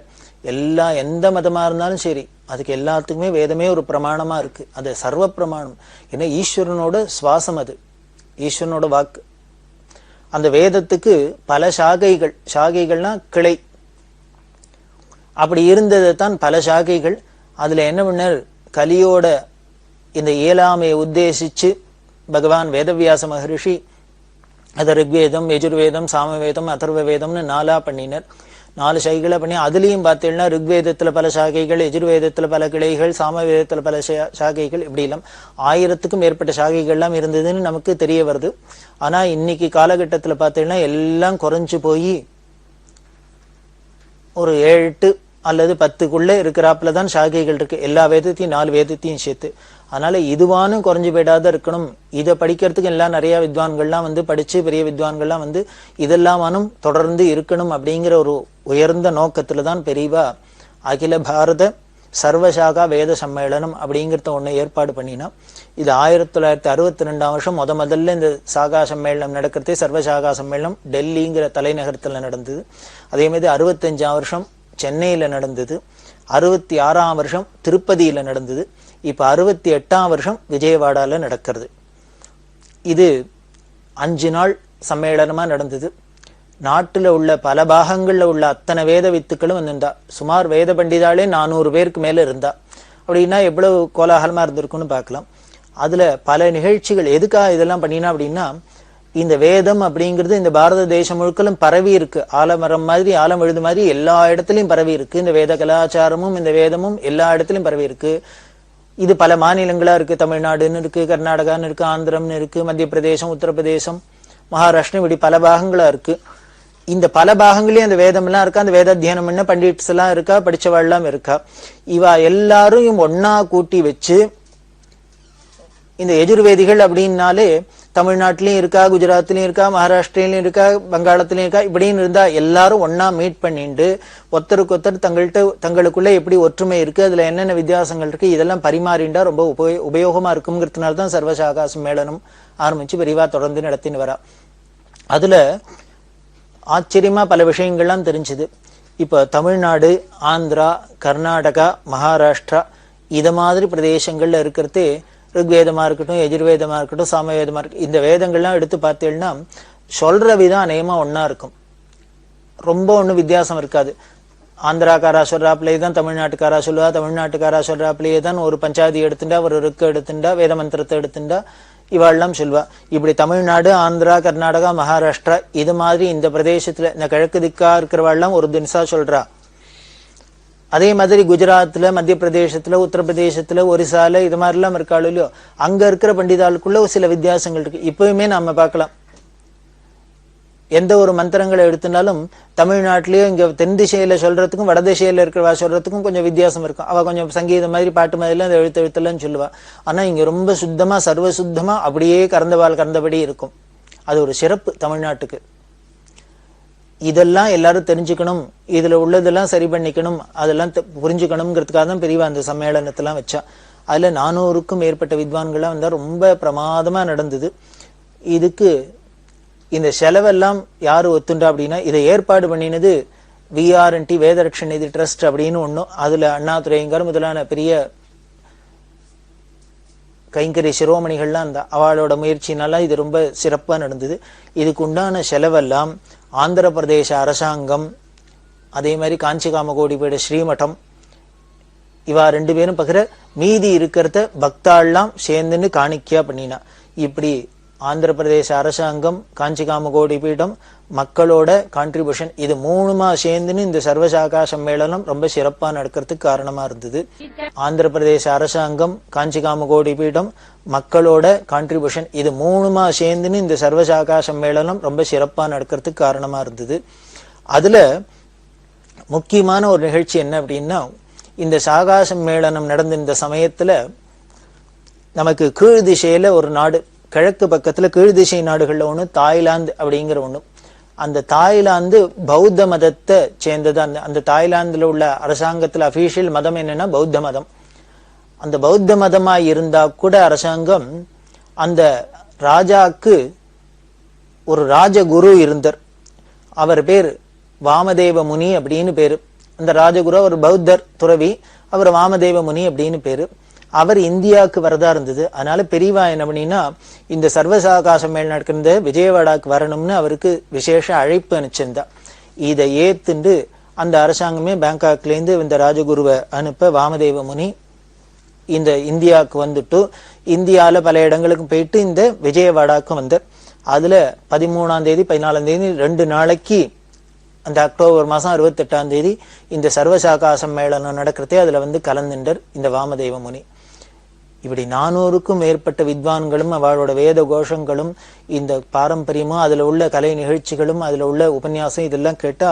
எந்த மதமா இருந்தாலும் சரி அதுக்கு எல்லாத்துக்குமே வேதமே ஒரு பிரமாணமா இருக்கு. அது சர்வ பிரமாணம். ஏன்னா ஈஸ்வரனோட சுவாசம், அது ஈஸ்வரனோட வாக்கு. அந்த வேதத்துக்கு பல சாகைகள்னா கிளை. அப்படி இருந்ததை தான் பல சாகைகள். அதுல என்ன பண்ணார், கலியோட இந்த இயலாமையை உத்தேசிச்சு பகவான் வேதவியாச மகரிஷி அதை ரிக்வேதம், யஜுர்வேதம், சாமவேதம், அதர்வ வேதம்னு 4 பண்ணினர். 4 சாகைகளை பண்ணி அதுலயும் பார்த்தீங்கன்னா ரிக்வேதத்துல பல சாகைகள், எஜுர்வேதத்துல பல கிளைகள், சாமவேதத்துல பல சாகைகள், இப்படி எல்லாம் 1000க்கும் மேற்பட்ட சாகைகள்லாம் இருந்ததுன்னு நமக்கு தெரிய வருது. ஆனா இன்னைக்கு காலகட்டத்துல பார்த்தீங்கன்னா எல்லாம் குறைஞ்சு போய் ஒரு 7, 8 அல்லது 10க்குள்ள இருக்கிறாப்புல தான் சாகைகள் இருக்கு, எல்லா வேதத்தையும் 4 வேதத்தையும் சேர்த்து. அதனால இதுவானும் குறைஞ்சு போயிடாத இருக்கணும். இதை படிக்கிறதுக்கு எல்லாம் நிறைய வித்வான்கள்லாம் படிச்சு பெரிய வித்வான்கள்லாம் இதெல்லாமானும் தொடர்ந்து இருக்கணும் அப்படிங்கிற ஒரு உயர்ந்த நோக்கத்துல தான் பெரியவா அகில பாரத சர்வசாகா வேத சம்மேளனம் அப்படிங்கிறத ஒண்ணு ஏற்பாடு பண்ணினா. இது 1962ஆம் வருஷம் முதல்ல இந்த சாகா சம்மேளனம் நடக்கிறதே சர்வசாகா சம்மேளனம் டெல்லிங்கிற தலைநகரத்துல நடந்தது. அதே மாதிரி 65ஆம் வருஷம் சென்னையில நடந்தது, 66ஆம் வருஷம் திருப்பதியில நடந்தது, இப்ப 68ஆம் வருஷம் விஜயவாடால நடக்கிறது. இது 5 நாள் சம்மேளனமா நடந்தது. நாட்டுல உள்ள பல பாகங்கள்ல உள்ள அத்தனை வேத வித்துக்களும் வந்திருந்தா. சுமார் வேத பண்டிதாலே 400 பேருக்கு மேல இருந்தா. அப்படின்னா எவ்வளவு கோலாகலமா இருந்திருக்குன்னு பார்க்கலாம். அதுல பல நிகழ்ச்சிகள் எதுக்காக இதெல்லாம் பண்ணினா அப்படின்னா, இந்த வேதம் அப்படிங்கிறது இந்த பாரத தேசம் முழுக்களும் பரவி இருக்கு. ஆலமரம் மாதிரி, ஆலம் விழுது மாதிரி எல்லா இடத்துலயும் பரவி இருக்கு. இந்த வேத கலாச்சாரமும் இந்த வேதமும் எல்லா இடத்துலயும் பரவி இருக்கு. இது பல மாநிலங்களா இருக்கு. தமிழ்நாடுன்னு இருக்கு, கர்நாடகான்னு இருக்கு, ஆந்திரம்னு இருக்கு, மத்திய பிரதேசம், உத்தரப்பிரதேசம், மகாராஷ்டிரம், இப்படி பல பாகங்களா இருக்கு. இந்த பல பாகங்களையும் அந்த வேதம் எல்லாம் இருக்கா, அந்த வேத அத்தியானம் பண்ண பண்டிட்ஸ் எல்லாம் இருக்கா, படிச்சவாள் எல்லாம் இருக்கா. இவா எல்லாரும் ஒன்னா கூட்டி வச்சு இந்த எஜுர்வேதிகள் அப்படின்னாலே தமிழ்நாட்டிலயும் இருக்கா, குஜராத்லயும் இருக்கா, மகாராஷ்டிரிலயும் இருக்கா, வங்காளத்திலயும் இருக்கா, இப்படின்னு இருந்தா எல்லாரும் ஒன்னா மீட் பண்ணிட்டு ஒருத்தருக்கு ஒருத்தர் தங்களுக்குள்ள எப்படி ஒற்றுமை இருக்கு, அதுல என்னென்ன வித்தியாசங்கள் இருக்கு, இதெல்லாம் பரிமாறிண்டா ரொம்ப உபயோகமா இருக்குங்கிறதுனால்தான் சர்வசாகா சம்மேளனம் ஆரம்பிச்சு பெரியவா தொடர்ந்து நடத்தின்னு வரா. அதுல ஆச்சரியமா பல விஷயங்கள்லாம் தெரிஞ்சுது. இப்ப தமிழ்நாடு, ஆந்திரா, கர்நாடகா, மகாராஷ்டிரா இத மாதிரி பிரதேசங்கள்ல இருக்கிறதே ருக்வேதமா இருக்கட்டும், எஜுர்வேதமா இருக்கட்டும், சாமவேதமா இருக்கட்டும், இந்த வேதங்கள்லாம் எடுத்து பார்த்தீங்கன்னா சொல்ற விதம் அநேகமா ஒன்னா இருக்கும். ரொம்ப ஒன்றும் வித்தியாசம் இருக்காது. ஆந்திராக்காரா சொல்றாப்பிலேயே தான் தமிழ்நாட்டுக்காரா சொல்லுவா, தமிழ்நாட்டுக்காரா சொல்றாப்பிலேயே தான் ஒரு பஞ்சாதி எடுத்துட்டா, ஒரு ருக்கு எடுத்துட்டா, வேத மந்திரத்தை எடுத்துட்டா இவாள்லாம் சொல்வா. இப்படி தமிழ்நாடு, ஆந்திரா, கர்நாடகா, மகாராஷ்டிரா இது மாதிரி இந்த பிரதேசத்துல இந்த கிழக்கு திக்கா இருக்கிறவாள்லாம் ஒரு தினசா சொல்றா. அதே மாதிரி குஜராத்ல, மத்திய பிரதேசத்துல, உத்தரப்பிரதேசத்துல, ஒரிசால இது மாதிரி எல்லாம் இருக்காளோ இல்லையோ, அங்க இருக்கிற பண்டிதாளுக்குள்ள சில வித்தியாசங்கள் இருக்கு. இப்பவுமே நாம பார்க்கலாம். எந்த ஒரு மந்திரங்களை எடுத்துனாலும் தமிழ்நாட்டிலேயே இங்க தென் திசையில சொல்றதுக்கும் வட திசையில இருக்கிறவா சொல்றதுக்கும் கொஞ்சம் வித்தியாசம் இருக்கும். அவ கொஞ்சம் சங்கீதம் மாதிரி பாட்டு மாதிரி அந்த எழுத்தெல்லாம் சொல்லுவா. ஆனா இங்க ரொம்ப சுத்தமா, சர்வ சுத்தமா அப்படியே கறந்தபடி இருக்கும். அது ஒரு சிறப்பு தமிழ்நாட்டுக்கு. இதெல்லாம் எல்லாரும் தெரிஞ்சுக்கணும், இதுல உள்ளதெல்லாம் சரி பண்ணிக்கணும், அதெல்லாம் புரிஞ்சுக்கணுங்கிறதுக்காக தான் பெரியவா அந்த சம்மேளனத்தெல்லாம் வச்சா. அதுல 400க்கும் மேற்பட்ட வித்வான்கள்லாம் வந்தா ரொம்ப பிரமாதமா நடந்தது. இதுக்கு இந்த செலவெல்லாம் யாரு ஒத்துண்டா அப்படின்னா, இதை ஏற்பாடு பண்ணினது VRNT வேதரட்ச நிதி ட்ரஸ்ட் அப்படின்னு ஒண்ணும். அதுல அண்ணாதுரையங்கார் முதலான பெரிய கைங்கரி சிரோமணிகள்லாம் இருந்தா. அவளோட முயற்சினால இது ரொம்ப சிறப்பா நடந்தது. இதுக்கு உண்டான செலவெல்லாம் ஆந்திர பிரதேச அரசாங்கம், அதே மாதிரி காஞ்சி காமகோடி ஸ்ரீமடம் இவா 2 பேரும் பகிர, மீதி இருக்கிறத பக்தாள்லாம் சேர்ந்துன்னு காணிக்கையா பண்ணினா. இப்படி ஆந்திர பிரதேச அரசாங்கம், காஞ்சி காமகோடி பீடம், மக்களோட கான்ட்ரிபியூஷன், இது 3மா சேர்ந்துன்னு இந்த சர்வசாகா சம்மேளனம் ரொம்ப சிறப்பா நடக்கிறதுக்கு காரணமா இருந்தது. ஆந்திர பிரதேச அரசாங்கம், காஞ்சி காமகோடி பீடம், மக்களோட கான்ட்ரிபியூஷன், இது 3மா சேர்ந்துன்னு இந்த சர்வசாகா சம்மேளனம் ரொம்ப சிறப்பா நடக்கிறதுக்கு காரணமா இருந்தது. அதுல முக்கியமான ஒரு நிகழ்ச்சி என்ன அப்படின்னா, இந்த சாகா சம்மேளனம் நடந்த இந்த சமயத்துல நமக்கு கீழ் திசையில ஒரு நாடு, கிழக்கு பக்கத்துல கீழ் திசை நாடுகள்ல ஒண்ணு தாய்லாந்து அப்படிங்கிற ஒண்ணு. அந்த தாய்லாந்து பௌத்த மதத்தை சேர்ந்தது. அந்த தாய்லாந்துல உள்ள அரசாங்கத்துல அபிஷியல் மதம் என்னன்னா பௌத்த மதம். அந்த பௌத்த மதமா இருந்தா கூட அரசாங்கம் அந்த ராஜாக்கு ஒரு ராஜகுரு இருந்தார். அவர் பேர் வாமதேவ முனி அப்படின்னு பேரு. அந்த ராஜகுரு ஒரு பௌத்தர் துறவி, அவர் வாமதேவ முனி அப்படின்னு பேரு. அவர் இந்தியாவுக்கு வரதா இருந்தது. அதனால பெரியவா என்ன பண்ணினா, இந்த சர்வசாகா சம்மேளனம் நடக்கிற விஜயவாடாக்கு வரணும்னு அவருக்கு விசேஷ அழைப்பு அனுப்பிச்சிருந்தா. இதை ஏத்துண்டு அந்த அரசாங்கமே பேங்காக்லேருந்து இந்த ராஜகுருவை அனுப்ப வாமதேவ முனி இந்த இந்தியாவுக்கு வந்துட்டு இந்தியாவில் பல இடங்களுக்கு போயிட்டு இந்த விஜயவாடாக்கும் வந்தார். அதுல 13ஆம் தேதி 14ஆம் தேதி 2 நாளைக்கு அந்த அக்டோபர் மாதம் 28ஆம் தேதி இந்த சர்வசாகா சம்மேளனம் நடக்கிறதே அதுல வந்து கலந்துட்டார் இந்த வாமதேவ முனி. இப்படி 400க்கும் மேற்பட்ட வித்வான்களும் அவளோட வேத கோஷங்களும் இந்த பாரம்பரியமும் அதுல உள்ள கலை நிகழ்ச்சிகளும் அதுல உள்ள உபன்யாசம் இதெல்லாம் கேட்டா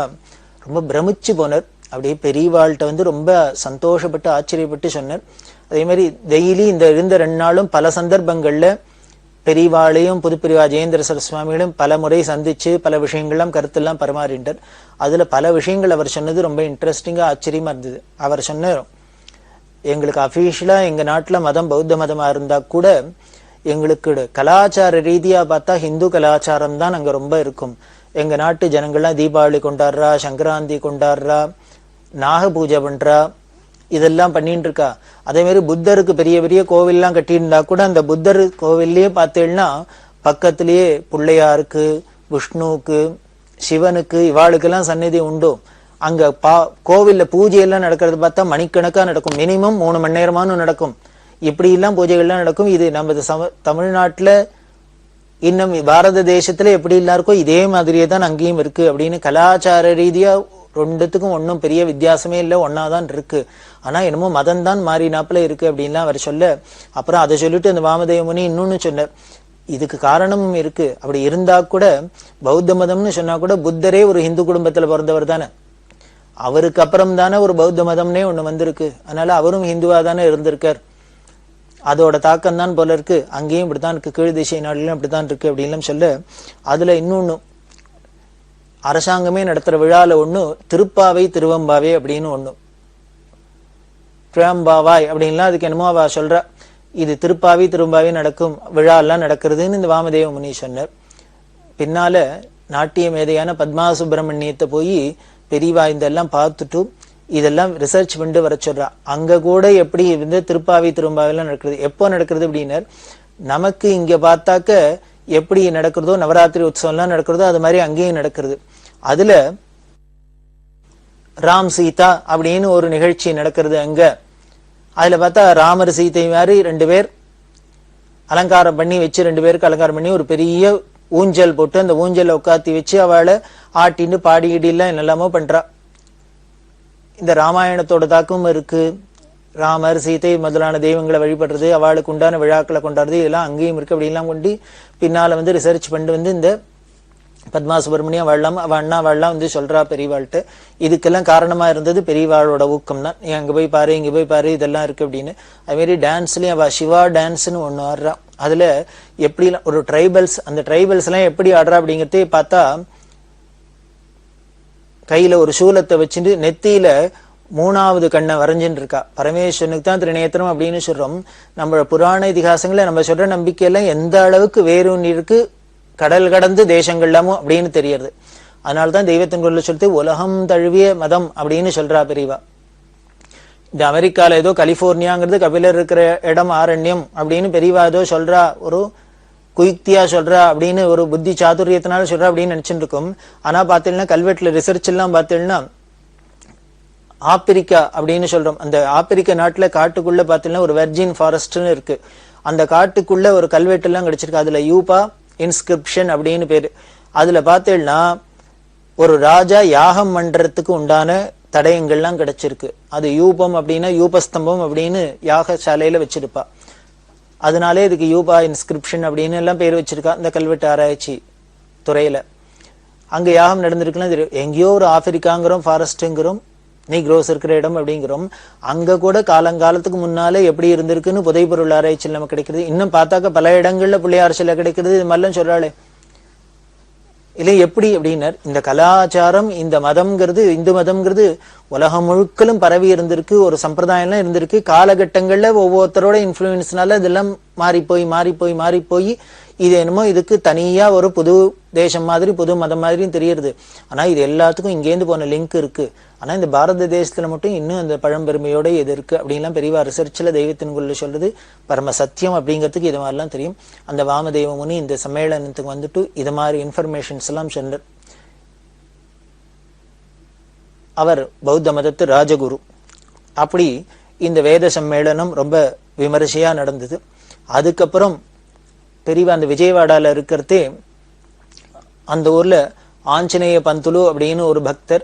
ரொம்ப பிரமிச்சு போனார். அப்படியே பெரியவாள்கிட்ட வந்து ரொம்ப சந்தோஷப்பட்டு ஆச்சரியப்பட்டு சொன்னார். அதே மாதிரி டெய்லி இந்த இருந்த 2 நாளும் பல சந்தர்ப்பங்கள்ல பெரியவாளையும் புதுப்பிரிவா ஜெயேந்திர சரஸ்வாமிகளும் பல முறை சந்திச்சு பல விஷயங்கள்லாம் கருத்தெல்லாம் பரிமாறிண்டார். அதுல பல விஷயங்கள் அவர் சொன்னது ரொம்ப இன்ட்ரெஸ்டிங்கா ஆச்சரியமா இருந்தது. அவர் சொன்னார், எங்களுக்கு அஃபீஷியலா எங்க நாட்டுல மதம் பௌத்த மதமா இருந்தா கூட எங்களுக்கு கலாச்சார ரீதியா பார்த்தா ஹிந்து கலாச்சாரம் தான் அங்க ரொம்ப இருக்கும். எங்க நாட்டு ஜனங்கள்லாம் தீபாவளி கொண்டாடுறா, சங்கராந்தி கொண்டாடுறா, நாக பூஜை பண்றா, இதெல்லாம் பண்ணிட்டு இருக்கா. அதே மாதிரி புத்தருக்கு பெரிய பெரிய கோவில்லாம் கட்டியிருந்தா கூட அந்த புத்தர் கோவில்லயே பார்த்தேன்னா பக்கத்திலேயே பிள்ளையாருக்கு, விஷ்ணுவுக்கு, சிவனுக்கு இவாளுக்கெல்லாம் சந்நிதி உண்டு. அங்க கோவில்ல பூஜையெல்லாம் நடக்கிறது பார்த்தா மணிக்கணக்கா நடக்கும். மினிமம் 3 மணி நேரமானு நடக்கும். இப்படி எல்லாம் பூஜைகள்லாம் நடக்கும். இது நம்ம தமிழ்நாட்டுல இன்னும் பாரத தேசத்துல எப்படி எல்லாம் இருக்கோ இதே மாதிரியே தான் அங்கேயும் இருக்கு அப்படின்னு கலாச்சார ரீதியா 2த்துக்கும் ஒன்னும் பெரிய வித்தியாசமே இல்லை, ஒன்னாதான் இருக்கு. ஆனா என்னமோ மதம் தான் மாறினாப்புல இருக்கு அப்படின்லாம் அவர் சொல்ல, அப்புறம் அதை சொல்லிட்டு அந்த வாமதேவ முனி இன்னொன்னு சொன்னார், இதுக்கு காரணமும் இருக்கு. அப்படி இருந்தா கூட பௌத்த மதம்னு சொன்னா கூட புத்தரே ஒரு ஹிந்து குடும்பத்துல பிறந்தவர் தானே, அவருக்கு அப்புறம் தானே ஒரு பௌத்த மதம்னே ஒண்ணு வந்திருக்கு. அதனால அவரும் ஹிந்துவா தானே இருந்திருக்கார். அதோட தாக்கம் தான் போல இருக்கு. அங்கேயும் இப்படித்தான் இருக்கு, கீழ் திசை நாடுகளும் இப்படித்தான் இருக்கு அப்படின்லாம் சொல்ல, அதுல இன்னொன்னு அரசாங்கமே நடத்துற விழால ஒண்ணு திருப்பாவை திருவம்பாவை அப்படின்னு ஒண்ணு, திருவம்பாவாய் அப்படின்லாம் அதுக்கு என்னமோ அவ சொல்ற. இது திருப்பாவி திருவம்பாவை நடக்கும் விழா எல்லாம் நடக்கிறதுன்னு இந்த வாமதேவ முனி சொன்னார். பின்னால நாட்டிய மேதையான பத்மா சுப்பிரமணியத்தை போய் பெரியவா இதெல்லாம் பார்த்துட்டு இதெல்லாம் ரிசர்ச் பண்ணிட்டு வர சொல்றா. அங்க கூட எப்படி வந்து திருப்பாவி திருவம்பாவைலாம் நடக்கிறது, எப்போ நடக்கிறது அப்படின்னா நமக்கு இங்க பார்த்தாக்க எப்படி நடக்கிறதோ நவராத்திரி உற்சவம் எல்லாம் நடக்கிறதோ அது மாதிரி அங்கேயும் நடக்கிறது. அதுல ராம் சீதா அப்படின்னு ஒரு நிகழ்ச்சி நடக்கிறது அங்க. அதுல பார்த்தா ராமர் சீதை மாதிரி 2 பேர் அலங்காரம் பண்ணி வச்சு 2 பேருக்கு அலங்காரம் பண்ணி ஒரு பெரிய ஊஞ்சல் போட்டு அந்த ஊஞ்சலை உட்காத்தி வச்சு அவளை ஆட்டின்னு பாடிக்கிட்டு எல்லாம் என்னெல்லாமோ பண்றா. இந்த ராமாயணத்தோட தாக்கமும் இருக்கு. ராமர் சீதை முதலான தெய்வங்களை வழிபடுறது, அவளுக்கு உண்டான விழாக்களை கொண்டாடுறது இதெல்லாம் அங்கேயும் இருக்கு. அப்படிலாம் கொண்டு பின்னால வந்து ரிசர்ச் பண்ணிட்டு வந்து இந்த பத்மா சுப்பிரமணியம் வாழலாம் அவ அண்ணா வாழலாம் வந்து சொல்றா பெரியவாள்கிட்ட. இதுக்கெல்லாம் காரணமா இருந்தது பெரியவாளோட ஊக்கம் தான். நீ அங்க போய் பாரு இங்க போய் பாரு இதெல்லாம் இருக்கு அப்படின்னு. அது மாதிரி டான்ஸ்லயும் அவ சிவா டான்ஸ்ன்னு ஒண்ணு ஆடுறா. அதுல எப்படி ஒரு ட்ரைபல்ஸ், அந்த ட்ரைபல்ஸ் எல்லாம் எப்படி ஆடுறா அப்படிங்கறதே பார்த்தா கையில ஒரு சூலத்தை வச்சுட்டு நெத்தியில 3வது கண்ணை வரைஞ்சுட்டு இருக்கா. பரமேஸ்வரனுக்கு தான் திருநேத்திரம் அப்படின்னு சொல்றோம். நம்ம புராண இதிகாசங்களை நம்ம சொல்ற நம்பிக்கையெல்லாம் எந்த அளவுக்கு வேரூன்றி இருக்கு, கடல் கடந்து தேசங்கள்லாமும் அப்படின்னு தெரியறது. அதனால்தான் தெய்வத்தின் குரல்ல சொல்லிட்டு உலகம் தழுவிய மதம் அப்படின்னு சொல்றா பெரியவா. இந்த அமெரிக்கால ஏதோ கலிபோர்னியாங்கிறது கபிலர் இருக்கிற இடம் ஆரண்யம் அப்படின்னு பெரியவா ஏதோ சொல்றா, ஒரு குயுக்தியா சொல்றா அப்படின்னு ஒரு புத்தி சாதுரியத்தினால சொல்றா அப்படின்னு நினைச்சுட்டு இருக்கும். ஆனா பாத்தீங்கன்னா கல்வெட்டுல ரிசர்ச் எல்லாம் பாத்தீங்கன்னா ஆப்பிரிக்கா அப்படின்னு சொல்றோம். அந்த ஆப்பிரிக்க நாட்டுல காட்டுக்குள்ள பாத்தீங்கன்னா ஒரு வெர்ஜின் ஃபாரஸ்ட்னு இருக்கு. அந்த காட்டுக்குள்ள ஒரு கல்வெட்டு எல்லாம் கிடைச்சிருக்கு. அதுல யூபா இன்ஸ்கிரிப்ஷன் அப்படின்னு பேரு. அதுல பாத்தீங்கன்னா ஒரு ராஜா யாகம் பண்றதுக்கு உண்டான தடயங்கள்லாம் கிடைச்சிருக்கு. அது யூபம் அப்படின்னா யூபஸ்தம்பம் அப்படின்னு யாகசாலையில வச்சிருப்பா. அதனாலே இதுக்கு யூபா இன்ஸ்கிரிப்ஷன் அப்படின்னு எல்லாம் பேர் வச்சிருக்கா இந்த கல்வெட்டு ஆராய்ச்சி துறையில. அங்க யாகம் நடந்திருக்குன்னா தெரியும். எங்கேயோ ஒரு ஆப்பிரிக்காங்கிறோம், ஃபாரஸ்ட்ங்கிறோம், நீக்ரோஸ் இருக்கிற இடம் அப்படிங்கிறோம். அங்க கூட காலங்காலத்துக்கு முன்னாலே எப்படி இருந்திருக்குன்னு புதைப்பொருள் ஆராய்ச்சியில் நமக்கு கிடைக்கிறது. இன்னும் பார்த்தாக்க பல இடங்கள்ல பிள்ளையார் சிலை கிடைக்கிறது. இது மாதிரிலாம் சொல்றாளே இல்லை எப்படி அப்படின்னா இந்த கலாச்சாரம், இந்த மதம்ங்கிறது, இந்து மதம்ங்கிறது உலகம் முழுக்கலும் பரவி இருந்திருக்கு. ஒரு சம்பிரதாயம்லாம் இருந்திருக்கு. காலகட்டங்கள்ல ஒவ்வொருத்தரோட இன்ஃபுளுன்ஸ்னால இதெல்லாம் மாறி போய் இது என்னமோ இதுக்கு தனியா ஒரு புது தேசம் மாதிரி புது மதம் மாதிரியும் தெரியுது. ஆனா இது எல்லாத்துக்கும் இங்கேருந்து போன லிங்க் இருக்கு. ஆனா இந்த பாரத தேசத்துல மட்டும் இன்னும் அந்த பழம்பெருமையோட இது இருக்கு அப்படின்லாம் பெரியவா ரிசர்ச்ல தெய்வத்தின் குள்ள சொல்றது பரம சத்தியம் அப்படிங்கிறதுக்கு இது மாதிரிலாம் தெரியும். அந்த வாமதேவ முனி இந்த சம்மேளனத்துக்கு வந்துட்டு இது மாதிரி இன்ஃபர்மேஷன்ஸ் எல்லாம் சொன்னார். அவர் பௌத்த மதத்து ராஜகுரு. அப்படி இந்த வேத சம்மேளனம் ரொம்ப விமரிசையா நடந்தது. அதுக்கப்புறம் பெரியவா அந்த விஜயவாடால இருக்கிறதே அந்த ஊர்ல ஆஞ்சநேய பந்துலு அப்படின்னு ஒரு பக்தர்,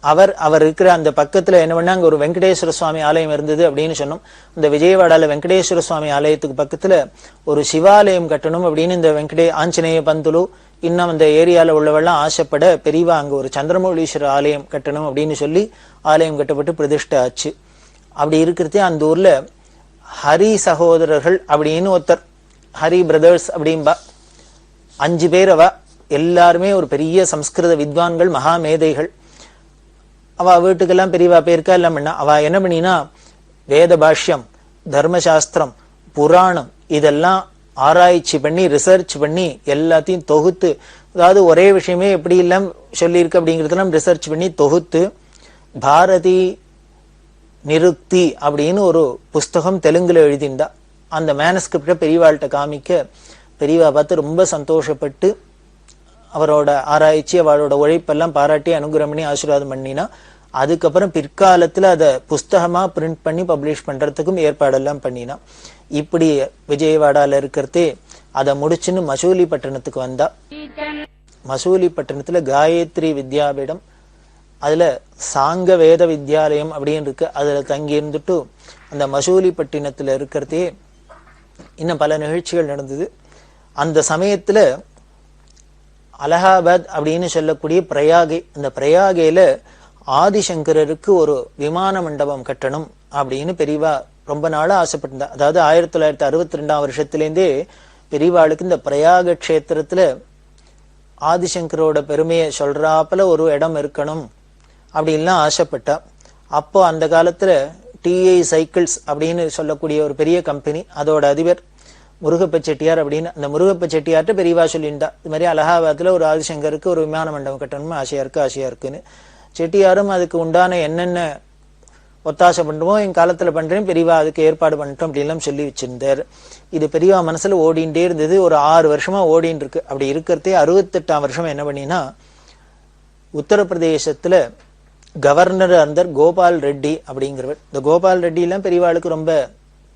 அவர் இருக்கிற அந்த பக்கத்துல என்ன பண்ணா அங்க ஒரு வெங்கடேஸ்வர சுவாமி ஆலயம் இருந்தது அப்படின்னு சொன்னோம். இந்த விஜயவாடால வெங்கடேஸ்வர சுவாமி ஆலயத்துக்கு பக்கத்துல ஒரு சிவாலயம் கட்டணும் அப்படின்னு இந்த ஆஞ்சநேய பந்துலு இன்னும் அந்த ஏரியால உள்ளவெல்லாம் ஆசைப்பட பெரியவா அங்க ஒரு சந்திரமௌலீஸ்வரர் ஆலயம் கட்டணும் அப்படின்னு சொல்லி ஆலயம் கட்டப்பட்டு பிரதிஷ்டை ஆச்சு. அப்படி இருக்கிறதே அந்த ஊர்ல ஹரி சகோதரர்கள் அப்படின்னு ஒருத்தர், ஹரி பிரதர்ஸ் அப்படின்பா, 5 பேர். அவ எல்லாருமே ஒரு பெரிய சம்ஸ்கிருத வித்வான்கள், மகா மேதைகள். அவ வீட்டுக்கெல்லாம் பெரியவா பேருக்கா எல்லாம் பண்ணா. அவ என்ன பண்ணினா வேத பாஷ்யம், தர்மசாஸ்திரம், புராணம் இதெல்லாம் ஆராய்ச்சி பண்ணி ரிசர்ச் பண்ணி எல்லாத்தையும் தொகுத்து, அதாவது ஒரே விஷயமே எப்படி எல்லாம் சொல்லியிருக்கு அப்படிங்கிறதெல்லாம் ரிசர்ச் பண்ணி தொகுத்து பாரதி நிருக்தி அப்படின்னு ஒரு புஸ்தகம் தெலுங்குல எழுதியிருந்தா. அந்த மேனஸ்கிரிப்ட பெரியவாள்கிட்ட காமிக்க பெரியவா பார்த்து ரொம்ப சந்தோஷப்பட்டு அவரோட ஆராய்ச்சி அவளோட உழைப்பெல்லாம் பாராட்டி அனுகிரகம் பண்ணி ஆசீர்வாதம் பண்ணினா. அதுக்கப்புறம் பிற்காலத்துல அதை புஸ்தகமா பிரிண்ட் பண்ணி பப்ளிஷ் பண்றதுக்கும் ஏற்பாடெல்லாம் பண்ணினா. இப்படி விஜயவாடால இருக்கிறதே அதை முடிச்சுன்னு மசூலிப்பட்டினத்துக்கு வந்தா. மசூலிப்பட்டினத்துல காயத்ரி வித்யாபீடம், அதுல சாங்க வேத வித்யாலயம் அப்படின்னு இருக்கு, அதுல தங்கி இருந்துட்டு அந்த மசூலிப்பட்டினத்துல இருக்கிறதே இன்னும் பல நிகழ்ச்சிகள் நடந்தது. அந்த சமயத்துல அலகாபாத் அப்படின்னு சொல்லக்கூடிய பிரயாகை, அந்த பிரயாகையில ஆதிசங்கரருக்கு ஒரு விமான மண்டபம் கட்டணும் அப்படின்னு பெரியவா ரொம்ப நாளா ஆசைப்பட்டிருந்தா. அதாவது 1962 வருஷத்திலேருந்தே பெரியவாளுக்கு இந்த பிரயாக கஷேத்திரத்துல ஆதிசங்கரோட பெருமையை சொல்றாப்புல ஒரு இடம் இருக்கணும் அப்படின்லாம் ஆசைப்பட்டா. அப்போ அந்த காலத்துல டிஐ சைக்கிள்ஸ் அப்படின்னு சொல்லக்கூடிய ஒரு பெரிய கம்பெனி, அதோட அதிபர் முருகப்ப செட்டியார் அப்படின்னு, அந்த முருகப்ப செட்டியார்ட்ட பெரியவா சொல்லியிருந்தா இது மாதிரி அலகாபாத்ல ஒரு ஆதிசங்கருக்கு ஒரு விமான மண்டபம் கட்டணும்னு ஆசையா இருக்குன்னு. செட்டியாரும் அதுக்கு உண்டான என்னென்ன ஒத்தாசை பண்ணுவோம் என் காலத்துல பண்றேன், பெரியவா அதுக்கு ஏற்பாடு பண்ணிட்டோம் அப்படின்லாம் சொல்லி வச்சிருந்தார். இது பெரியவா மனசுல ஓடிண்டே இருந்தது. ஒரு 6 வருஷமா ஓடின்னு இருக்கு. அப்படி இருக்கிறதே 68ஆம் வருஷம் என்ன பண்ணினா, உத்தரப்பிரதேசத்துல கவர்னர் இருந்தார் கோபால் ரெட்டி அப்படிங்கிறவர். இந்த கோபால் ரெட்டி எல்லாம் பெரியவாளுக்கு ரொம்ப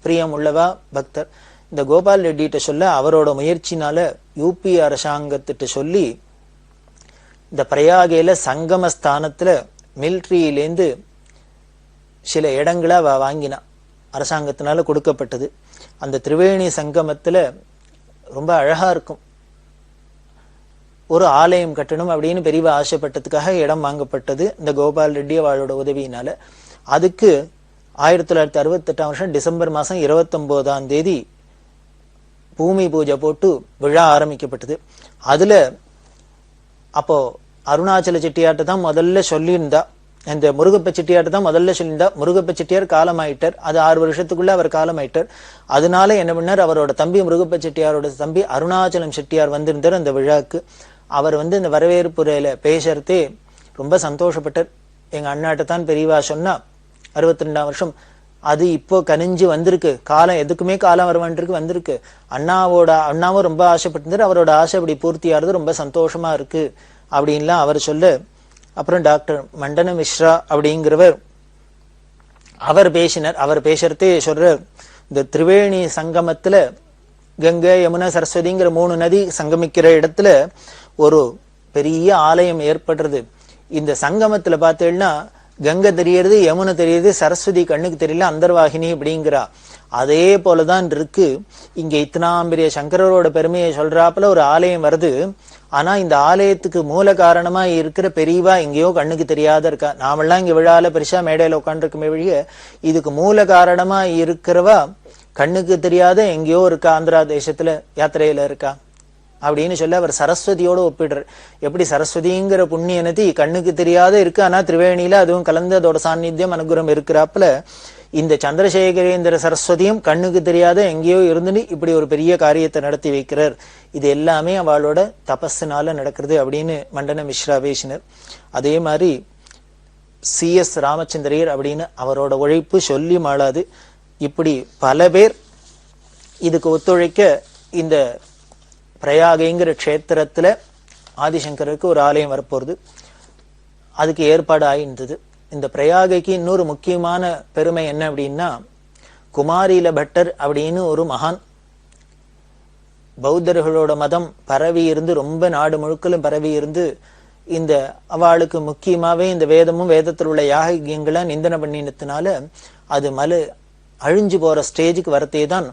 பிரியம் உள்ளவா பக்தர். இந்த கோபால் ரெட்டிட்ட சொல்ல அவரோட முயற்சினால யூபி அரசாங்கத்திட்ட சொல்லி இந்த பிரயாகையில சங்கமஸ்தானத்துல மிலிட்ரியிலேருந்து சில இடங்களை அவ வாங்கினா, அரசாங்கத்தினால கொடுக்கப்பட்டது. அந்த திரிவேணி சங்கமத்துல ரொம்ப அழகா இருக்கும், ஒரு ஆலயம் கட்டணும் அப்படின்னு பெரியவா ஆசைப்பட்டதுக்காக இடம் வாங்கப்பட்டது இந்த கோபால் ரெட்டி அவளோட உதவியினால. அதுக்கு 1968ஆம் வருஷம் டிசம்பர் மாசம் 29ஆம் தேதி பூமி பூஜை போட்டு விழா ஆரம்பிக்கப்பட்டது. அதுல அப்போ அருணாச்சல செட்டியார்ட்ட தான் முதல்ல சொல்லியிருந்தா, இந்த முருகப்ப செட்டியார்ட்ட தான் முதல்ல சொல்லியிருந்தா. முருகப்ப செட்டியார் காலமாயிட்டார், அது 6 வருஷத்துக்குள்ள அவர் காலமாயிட்டார். அதனால என்ன பண்ணார், அவரோட தம்பி முருகப்ப செட்டியாரோட தம்பி அருணாச்சலம் செட்டியார் வந்திருந்தார் அந்த விழாக்கு. அவர் இந்த வரவேற்புரையில பேசுறதே ரொம்ப சந்தோஷப்பட்டார். எங்க அண்ணாட்ட தான் பெரியவா சொன்னா 62ஆம் வருஷம் அது இப்போ கனிஞ்சு வந்திருக்கு, காலம் எதுக்குமே காலம் வரவான்றிருக்கு வந்திருக்கு. அண்ணாவும் ரொம்ப ஆசைப்பட்டிருந்தார், அவரோட ஆசை அப்படி பூர்த்தியாகிறது ரொம்ப சந்தோஷமா இருக்கு அப்படின்லாம் அவர் சொல்ல. அப்புறம் டாக்டர் மண்டன மிஸ்ரா அப்படிங்கிறவர் அவர் பேசினார். அவர் பேசுறதே சொல்ற, இந்த திரிவேணி சங்கமத்துல கங்கை யமுனா சரஸ்வதிங்கிற 3 நதி சங்கமிக்கிற இடத்துல ஒரு பெரிய ஆலயம் ஏற்படுறது. இந்த சங்கமத்துல பார்த்தேன்னா கங்கை தெரியறது, யமுனை தெரியுது, சரஸ்வதி கண்ணுக்கு தெரியல, அந்தர்வாகினி அப்படிங்கிறா. அதே போலதான் இருக்கு இங்க இத்தனாம்பரிய சங்கரோட பெருமையை சொல்றாப்புல ஒரு ஆலயம் வருது. ஆனா இந்த ஆலயத்துக்கு மூல காரணமா இருக்கிற பெரியவா எங்கேயோ கண்ணுக்கு தெரியாத இருக்கா. நாமெல்லாம் இங்க விழால பெருசா மேடையில உட்காந்துருக்குமே வழிய இதுக்கு மூல காரணமா இருக்கிறவா கண்ணுக்கு தெரியாத எங்கேயோ இருக்கா, ஆந்திரா தேசத்துல யாத்திரையில இருக்கா அப்படின்னு சொல்ல அவர் சரஸ்வதியோட ஒப்பிடுறார். எப்படி சரஸ்வதிங்கிற புண்ணிய நதி கண்ணுக்கு தெரியாத இருக்கு, ஆனா திரிவேணியில அதுவும் கலந்து அதோட சாநித்தியம் அனுகிரகம் இருக்கிறாப்புல இந்த சந்திரசேகரேந்திர சரஸ்வதியும் கண்ணுக்கு தெரியாத எங்கேயோ இருந்துன்னு இப்படி ஒரு பெரிய காரியத்தை நடத்தி வைக்கிறார். இது எல்லாமே அவளோட தபஸ்னால நடக்கிறது அப்படின்னு மண்டன மிஸ்ரா பேசினர். அதே மாதிரி CS ராமச்சந்திரர் அப்படின்னு அவரோட உழைப்பு சொல்லி மாளாது. இப்படி பல பேர் இதுக்கு ஒத்துழைக்க இந்த பிரயாகைங்கிற க்ஷேத்திரத்துல ஆதிசங்கருக்கு ஒரு ஆலயம் வரப்போறது. அதுக்கு ஏற்பாடு ஆயிருந்தது. இந்த பிரயாகைக்கு இன்னொரு முக்கியமான பெருமை என்ன அப்படின்னா, குமாரில பட்டர் அப்படின்னு ஒரு மகான், பௌத்தர்களோட மதம் பரவி இருந்து ரொம்ப நாடு முழுக்கலும் பரவி இருந்து இந்த அவளுக்கு முக்கியமாவே இந்த வேதமும் வேதத்தில் உள்ள யாகங்களை நிந்தனை பண்ணினதுனால அது அழிஞ்சு போற ஸ்டேஜுக்கு வரத்தே தான்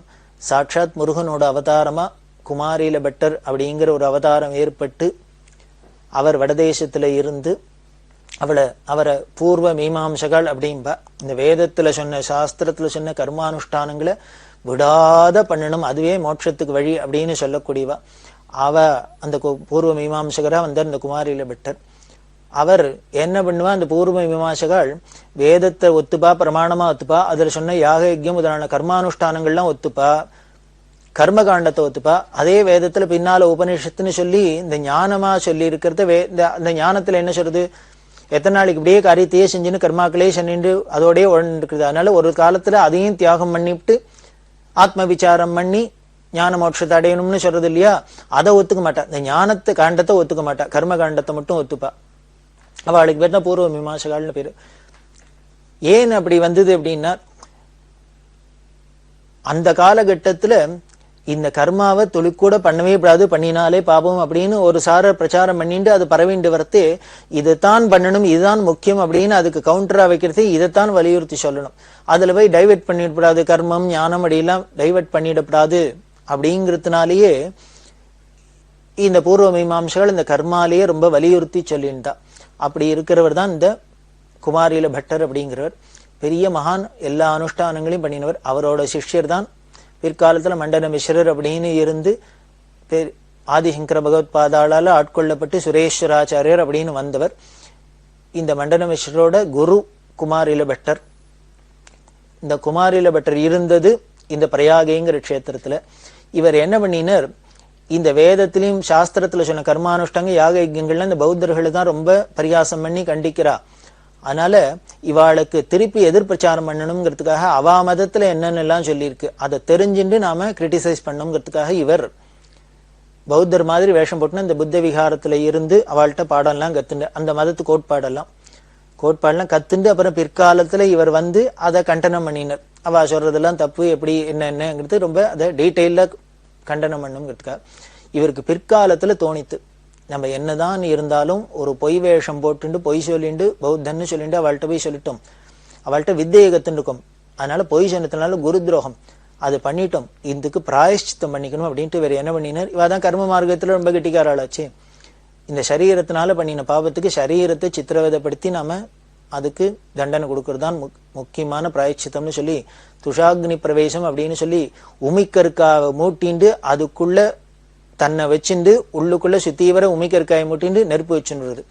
சாட்சாத் முருகனோட அவதாரமா குமாரில பட்டர் அப்படிங்கிற ஒரு அவதாரம் ஏற்பட்டு அவர் வடதேசத்துல இருந்து அவரை பூர்வ மீமாம்சகள் அப்படின்பா. இந்த வேதத்துல சொன்ன சாஸ்திரத்துல சொன்ன கர்மானுஷ்டானங்களை விடாத பண்ணணும், அதுவே மோட்சத்துக்கு வழி அப்படின்னு சொல்லக்கூடியவா. அந்த பூர்வ மீமாம்சகரா வந்த அந்த குமாரில பட்டர் அவர் என்ன பண்ணுவா, அந்த பூர்வ மீமாம்சகள் வேதத்தை ஒத்துப்பா, பிரமாணமா ஒத்துப்பா, அதுல சொன்ன யாக யஜ்யம் முதலான கர்மானுஷ்டானங்கள்லாம் ஒத்துப்பா, கர்மகாண்டத்தை ஒத்துப்பா. அதே வேதத்துல பின்னால உபநிஷத்துன்னு சொல்லி இந்த ஞானமா சொல்லி இருக்கிறத அந்த ஞானத்துல என்ன சொல்றது, எத்தனை நாளைக்கு இப்படியே காரியத்தையே செஞ்சுன்னு கர்மாக்களே சென்று அதோடய உழந்து இருக்குது. அதனால ஒரு காலத்துல அதையும் தியாகம் பண்ணிவிட்டு ஆத்ம விசாரம் பண்ணி ஞான மோட்சத்தை அடையணும்னு சொல்றது இல்லையா, அதை ஒத்துக்க மாட்டா. இந்த ஞானத்தை காண்டத்தை ஒத்துக்க மாட்டா, கர்ம காண்டத்தை மட்டும் ஒத்துப்பா. அவளுக்கு பேர் தான் பூர்வ மீமாசகால்னு பேரு. ஏன் அப்படி வந்தது அப்படின்னா, அந்த காலகட்டத்துல இந்த கர்மாவை தொழிற்கூட பண்ணவே கூடாது, பண்ணினாலே பாபம் அப்படின்னு ஒரு சார பிரச்சாரம் பண்ணிட்டு அது பரவிண்டு வரத்தே இதைத்தான் பண்ணணும், இதுதான் முக்கியம் அப்படின்னு அதுக்கு கவுண்டரா வைக்கிறது, இதைத்தான் வலியுறுத்தி சொல்லணும். அதுல போய் டைவெர்ட் பண்ணிடக்கூடாது, கர்மம் ஞானம் அப்படியெல்லாம் டைவெர்ட் பண்ணிடக்கூடாது அப்படிங்கிறதுனாலேயே இந்த பூர்வ மீமாம்சகள் இந்த கர்மாலேயே ரொம்ப வலியுறுத்தி சொல்லிண்டா. அப்படி இருக்கிறவர் தான் இந்த குமாரில பட்டர் அப்படிங்கிறவர். பெரிய மகான், எல்லா அனுஷ்டானங்களையும் பண்ணினவர். அவரோட சிஷ்யர் தான் பிற்காலத்துல மண்டன மிஸ்ரர் அப்படின்னு இருந்து ஆதிசங்கர பகவத்பாதாளால ஆட்கொள்ளப்பட்டு சுரேஸ்வராச்சாரியர் அப்படின்னு வந்தவர். இந்த மண்டன மிஸ்ரரோட குரு குமாரில பட்டர். இந்த குமாரில பட்டர் இருந்தது இந்த பிரயாகைங்கிற க்ஷேத்திரத்துல. இவர் என்ன பண்ணினார், இந்த வேதத்திலையும் சாஸ்திரத்துல சொன்ன கர்மானுஷ்டங்க யாக யஜ்யங்கள்ல இந்த பௌத்தர்களை தான் ரொம்ப பரிகாசம் பண்ணி கண்டிக்கிறா. அதனால இவாளுக்கு திருப்பி எதிர்பிரச்சாரம் பண்ணணுங்கிறதுக்காக அவா மதத்துல என்னென்னலாம் சொல்லியிருக்கு அதை தெரிஞ்சுட்டு நாம கிரிட்டிசைஸ் பண்ணணுங்கிறதுக்காக இவர் பௌத்தர் மாதிரி வேஷம் போட்டுன்னு இந்த புத்த விகாரத்துல இருந்து அவள்கிட்ட பாடம்லாம் கத்துண்டு, அந்த மதத்து கோட்பாடெல்லாம் கத்துண்டு அப்புறம் பிற்காலத்துல இவர் வந்து அதை கண்டனம் பண்ணினார். அவ சொல்றதெல்லாம் தப்பு, எப்படி என்னங்கிறது ரொம்ப அதை டீட்டெயிலா கண்டனம் பண்ணுங்கிறதுக்காக இவருக்கு பிற்காலத்துல தோணித்து, நம்ம என்னதான் இருந்தாலும் ஒரு பொய் வேஷம் போட்டுண்டு பொய் சொல்லிண்டு பௌத்தன்னு சொல்லிட்டு அவள்கிட்ட போய் சொல்லிட்டோம், அவள்கிட்ட வித்தையை கத்துருக்கோம், அதனால பொய் சொன்னதுனால குரு துரோகம் அது பண்ணிட்டோம், இதுக்கு பிராயஷ்சித்தம் பண்ணிக்கணும் அப்படின்ட்டு வேற என்ன பண்ணினார். இவாதான் கர்ம மார்க்கத்துல ரொம்ப கெட்டிக்காராளாச்சு. இந்த சரீரத்தினால பண்ணின பாவத்துக்கு சரீரத்தை சித்திரவதைப்படுத்தி நாம அதுக்கு தண்டனை கொடுக்கறதுதான் முக்கியமான பிராயச்சித்தம்னு சொல்லி துஷாக்னி பிரவேசம் அப்படின்னு சொல்லி உமிக்கருக்காவை மூட்டிண்டு அதுக்குள்ள தன்னை வச்சுண்டு உள்ளுக்குள்ள சுத்தீவர உமிக்கருக்காயை மூட்டிண்டு நெருப்பு வச்சுன்றது.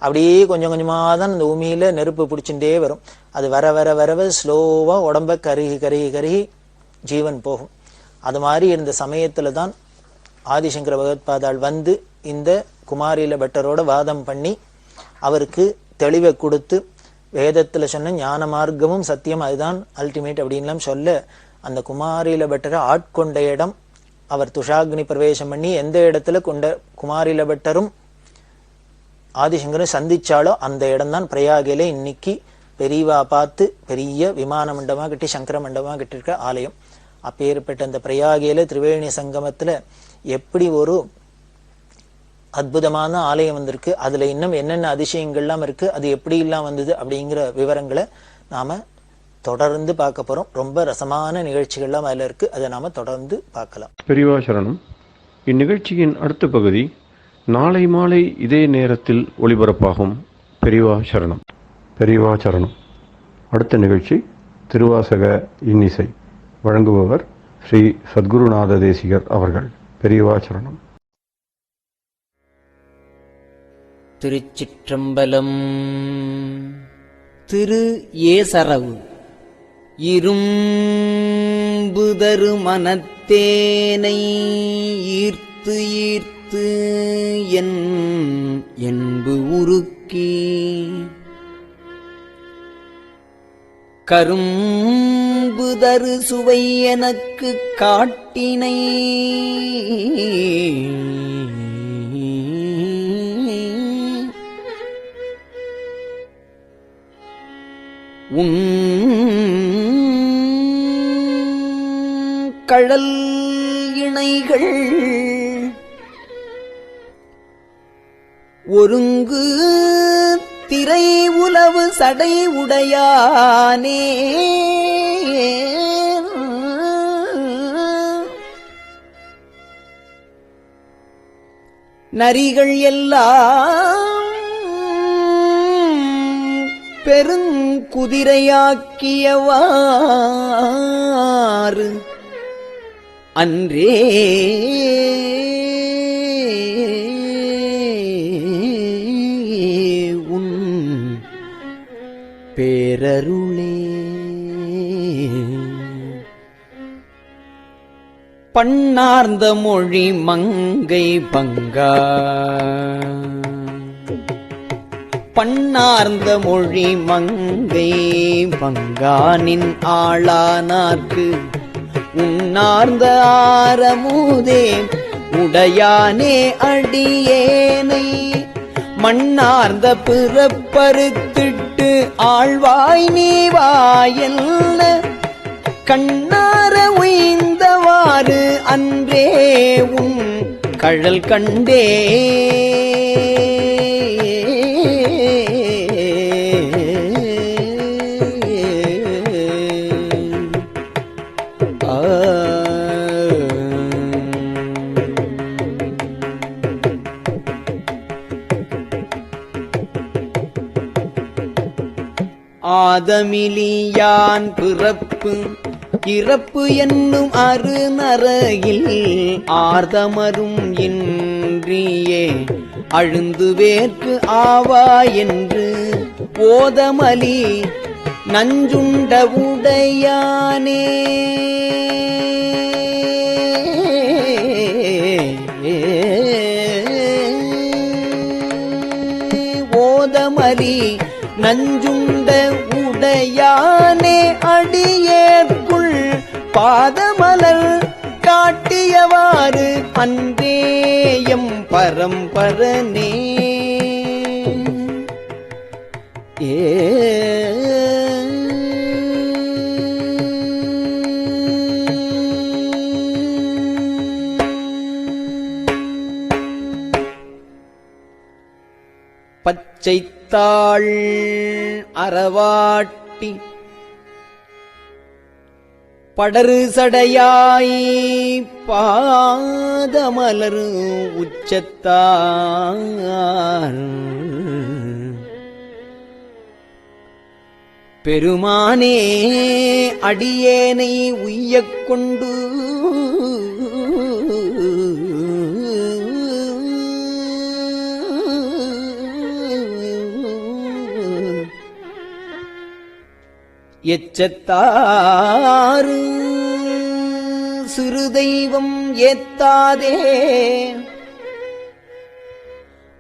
அப்படியே கொஞ்சம் கொஞ்சமா தான் அந்த உமியில நெருப்பு பிடிச்சுட்டே வரும். அது வர வர வரவ ஸ்லோவா உடம்ப கருகி கருகி கருகி ஜீவன் போகும். அது மாதிரி இருந்த சமயத்துல தான் ஆதிசங்கர பகவத்பாதாள் வந்து இந்த குமாரில பட்டரோட வாதம் பண்ணி அவருக்கு தெளிவை கொடுத்து வேதத்துல சொன்ன ஞான மார்க்கமும் சத்தியம் அதுதான் அல்டிமேட் அப்படின்லாம் சொல்ல அந்த குமாரில பட்டரை ஆட்கொண்ட இடம், அவர் துஷாக்னி பிரவேசம் பண்ணி எந்த இடத்துல கொண்ட குமாரில பட்டரும் ஆதிசங்கரும் சந்திச்சாலோ அந்த இடம் தான் பிரயாகையில இன்னைக்கு பெரியவா பார்த்து பெரிய விமான மண்டபமா கட்டி சங்கர மண்டபமா கட்டிருக்க ஆலயம். அப்பேற்பட்ட அந்த பிரயாகையில திரிவேணி சங்கமத்துல எப்படி ஒரு அற்புதமான ஆலயம் வந்திருக்கு, அதுல இன்னும் என்னென்ன அதிசயங்கள்லாம் இருக்கு, அது எப்படி எல்லாம் வந்தது அப்படிங்கிற விவரங்களை நாம தொடர்ந்து பார்க்க போறோம். ரொம்ப ரசமான நிகழ்ச்சிகள்லாம் அதுல இருக்கு, அதை நாம தொடர்ந்து பார்க்கலாம். பெரியவா சரணம். இந்நிகழ்ச்சியின் அடுத்த பகுதி நாளை மாலை இதே நேரத்தில் ஒளிபரப்பாகும். பெரியவா சரணம். பெரியவா சரணம். அடுத்த நிகழ்ச்சி திருவாசக இன்னிசை. வழங்குபவர் ஸ்ரீ சத்குருநாத தேசிகர் அவர்கள். பெரியவா சரணம். திருச்சிற்றம்பலம். திரு ஏசரவு இரும்புதரு மனத்தேனை ஈர்த்து ஈர்த்து என் என்பு உருக்கி கரும்புதரு சுவை எனக்கு காட்டினை உன் கழல் இணைகள் ஒருங்கு திரை உலவு சடை உடையானே நரிகள் எல்லாம் பெருங்குதிரையாக்கியவாறு அன்றே உன் பேரருளே பண்ணார்ந்த மொழி மங்கை பங்கா பண்ணார்ந்த மொழி மங்கை பங்கானின் ஆளானார்க்கு உன்னார்ந்த ஆரமுதே உடையானே அடியேனை மண்ணார்ந்த பிறப்பறுத்திட்டு ஆழ்வாய் நீ வாயல்ல கண்ணார உய்ந்தவாறு அன்றே உன் கழல் கண்டே ஆதமிலியான் பிறப்பு இறப்பு என்னும் அருநரையில் ஆர்தமரும் இன்றியே அழுந்துவேற்கு ஆவா என்று ஓதமலி நஞ்சுண்ட உடையானே ஓதமலி நஞ்சுண்ட உடையானே அடியேற்குள் பாதமலர் காட்டியவாறு அன்றேயம் பரம்பரனே பச்சைத்தாள் அறவாட்டி படரு சடையாய் பாதமலர் உச்சத்தார் பெருமானே அடியேனை உய்யக் கொண்டு எச்சத்தாறு சிறு தெய்வம் ஏத்தாதே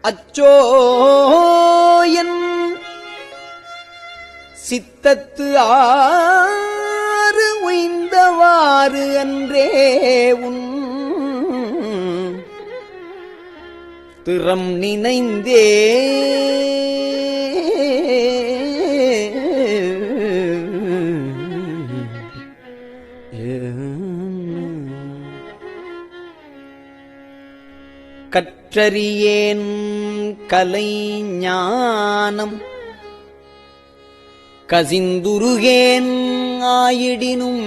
அச்சோ என் சித்தத்து ஆறு உய்ந்தவாறு அன்றே உன் திறம் நினைந்தே கற்றறியேன் கலை ஞானம் கசிந்துருகேன் ஆயிடினும்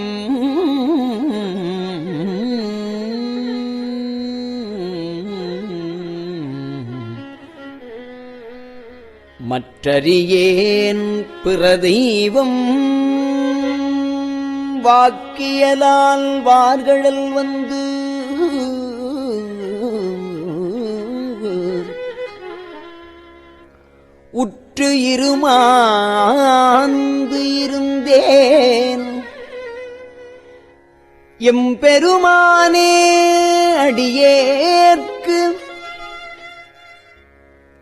மற்றறியேன் பிற தெய்வம் வாக்கியலால் வார்கழல் வந்து உற்று இருமாந்து இருந்தேன் எம்பெருமானே அடியேற்கு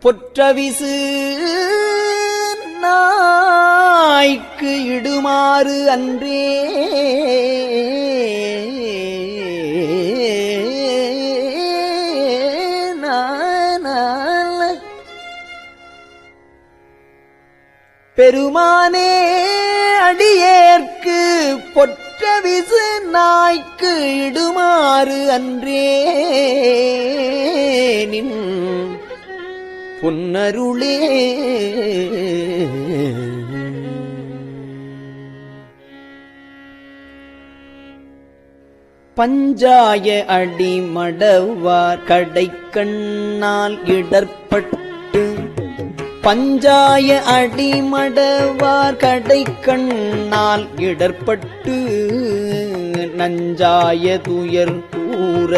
பொற்றவிசு நாய்க்கு இடுமாறு அன்றே பெருமானே அடியேற்கு பொற்ற விசு நாய்க்கு இடுமாறு அன்றே நின் பொன்னருளே. பஞ்சாய அடிமடவார் கடைக்கண்ணால் இடர்பட்டு பஞ்சாய அடிமடவார் கடைக்கண்ணால் இடர்பட்டு நஞ்சாய துயர் கூற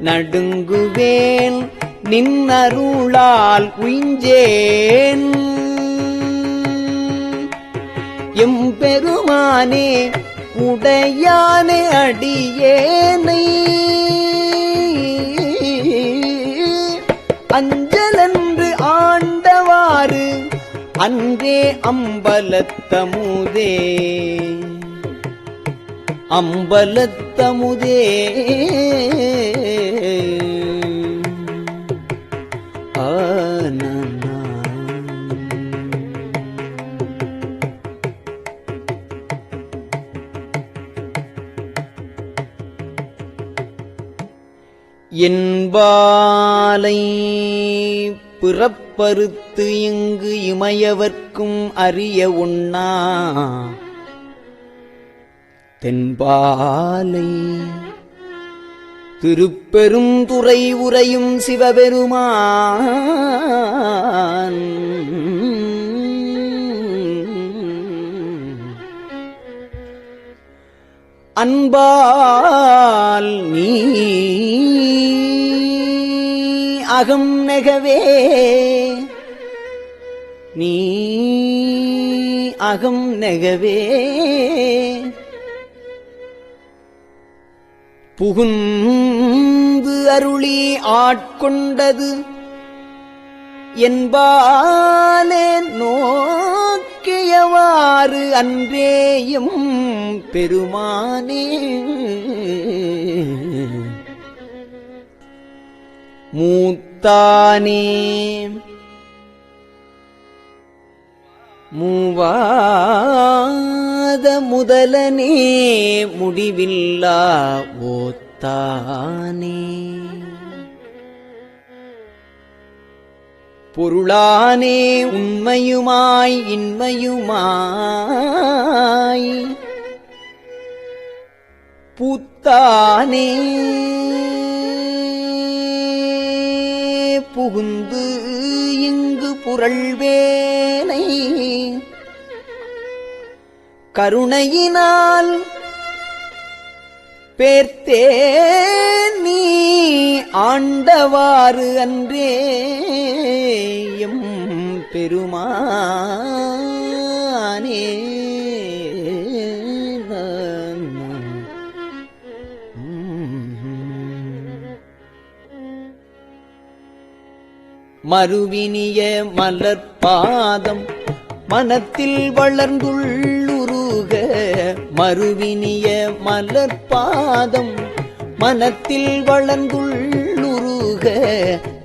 நடுங்குவேன் நின்னருளால் உய்ஞ்சேன். எம்பெருமானே உடையானே அடியேனை அஞ்சலன்று ஆண்டவாறு அன்றே அம்பலத்தமுதே அம்பலத்தமுதே. என்பாலை பிறப்பறுத்து இங்கு இமையவர்க்கும் அறிய உண்ணா தென்பாலை திருப்பெருந்துறை உரையும் சிவபெருமான் அன்பால் நீ அகம் நெகவே நீ அகம் நெகவே புகுந்து அருளி ஆட்கொண்டது என்பாலே நோக்கியவாறு அன்றேயும் பெருமானே. மூத்தானே மூவாத முதலனே முடிவில்லா ஓத்தானே பொருளானே உண்மையுமாய் இன்மையுமாய் பூத்தானே புகுந்து இங்கு புரள்வேனை கருணையினால் பேர்த்தே நீ ஆண்டவாறு அன்றே எம் பெருமானே. மறுவினிய மலர்பாதம் மனத்தில் வளர்ந்துள்ளுருக மறுவினிய மலர்பாதம் மனத்தில் வளர்ந்துள்ளுருக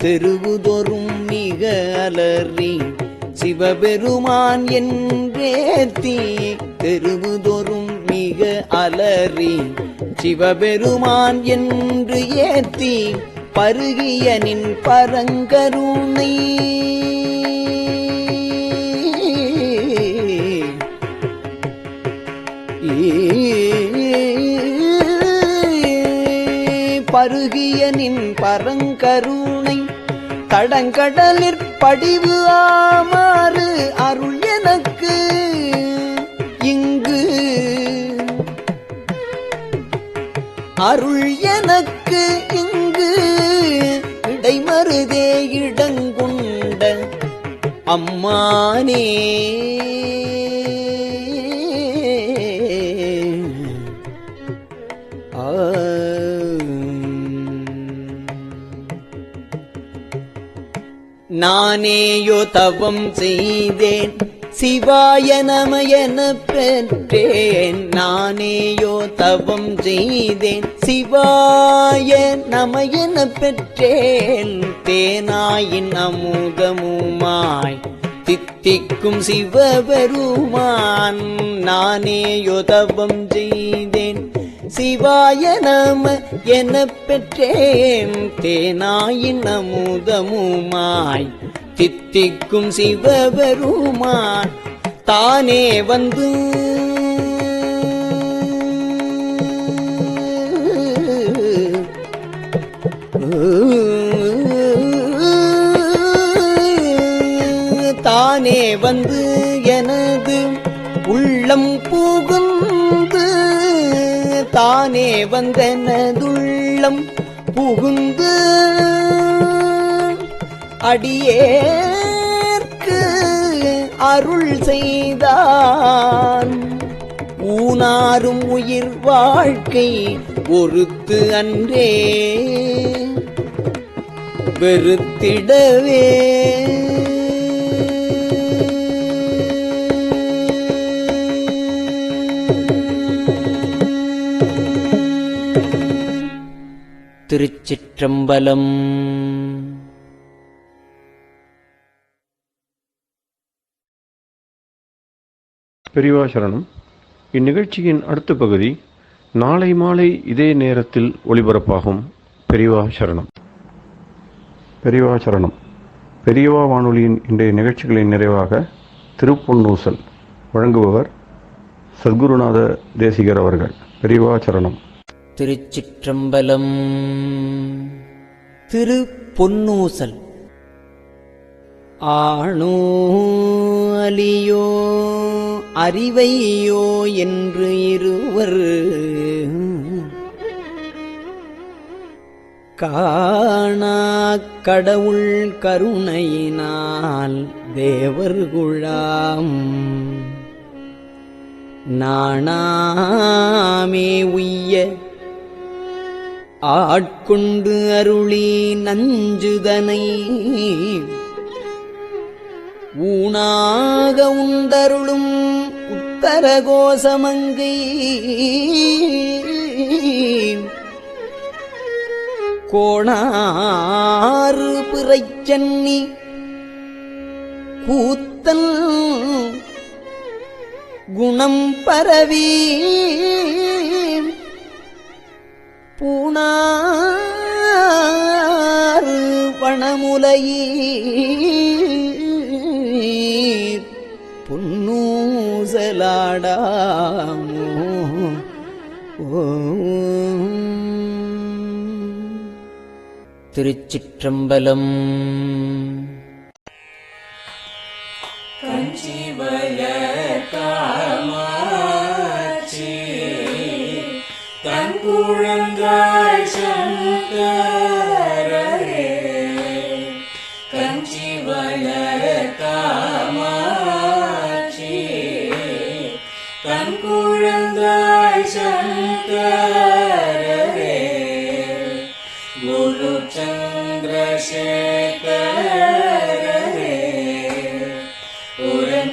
தெருவுதொரும் மிக அலறி சிவபெருமான் என்றேத்தி தெருவுதொரும் மிக அலறி சிவபெருமான் என்று ஏத்தி பருகிய நின் பரங்கருணை பருகிய நின் பரங்கருணை தடங்கடலிற் படிவு ஆமாறு அருள் எனக்கு இங்கு அருள் எனக்கு இங்கு இடைமருதே இடங்குண்ட அம்மானே. நானேயோ தவம் செய்தேன் சிவாய நமயன பெற்றேன் நானேயோ தவம் செய்தேன் சிவாய நமயன பெற்றேன் தேனாயின் அமுதமுமாய் தித்திக்கும் சிவபெருமான் நானேயோ தவம் செய்தேன் சிவாய நம எனப் பெற்றேன் தேனாயின் அமுதமுமாய் தித்திக்கும் சிவபெருமான் தானே வந்து தானே வந்து எனது உள்ளம் புகுந்து தானே வந்தனதுள்ளம் புகுந்து அடியேற்கு அருள் செய்தான் ஊனாரும் உயிர் வாழ்க்கை ஒருத்து அன்றே வெறுத்திடவே திருச்சிற்றம்பலம். பெரியவா சரணம். இந்நிகழ்ச்சியின் அடுத்த பகுதி நாளை மாலை இதே நேரத்தில் ஒளிபரப்பாகும். பெரியவா சரணம். பெரியவா சரணம். பெரியவா வானொலியின் இன்றைய நிகழ்ச்சிகளின் நிறைவாக திருப்பொன்னூசல் வழங்குபவர் சத்குருநாத தேசிகர் அவர்கள். பெரியவா சரணம். திருச்சிற்றம்பலம். திருப்பொன்னூசல். ஆணோ அலியோ அறிவையோ என்று இருவர் காணா கடவுள் கருணையினால் தேவர்குழாம் நாணாமே உய்ய ஆட்கொண்டு அருளி நஞ்சுதனை ஊனாக உண்டருளும் உத்தரகோசமங்கை கோணாறு பிறைச்சன்னி கூத்தன் குணம் பரவி பூணாறு பணமுலையீர் பொன்னூசலாடாமோ திருச்சிற்றம்பலம். தன் குழந்தாய் சங்கரே கஞ்சி வளர் காமாட்சி தன் குழந்தாய் சங்கரே குரு சந்திரசேகரே உறங்கிடுவீர்களே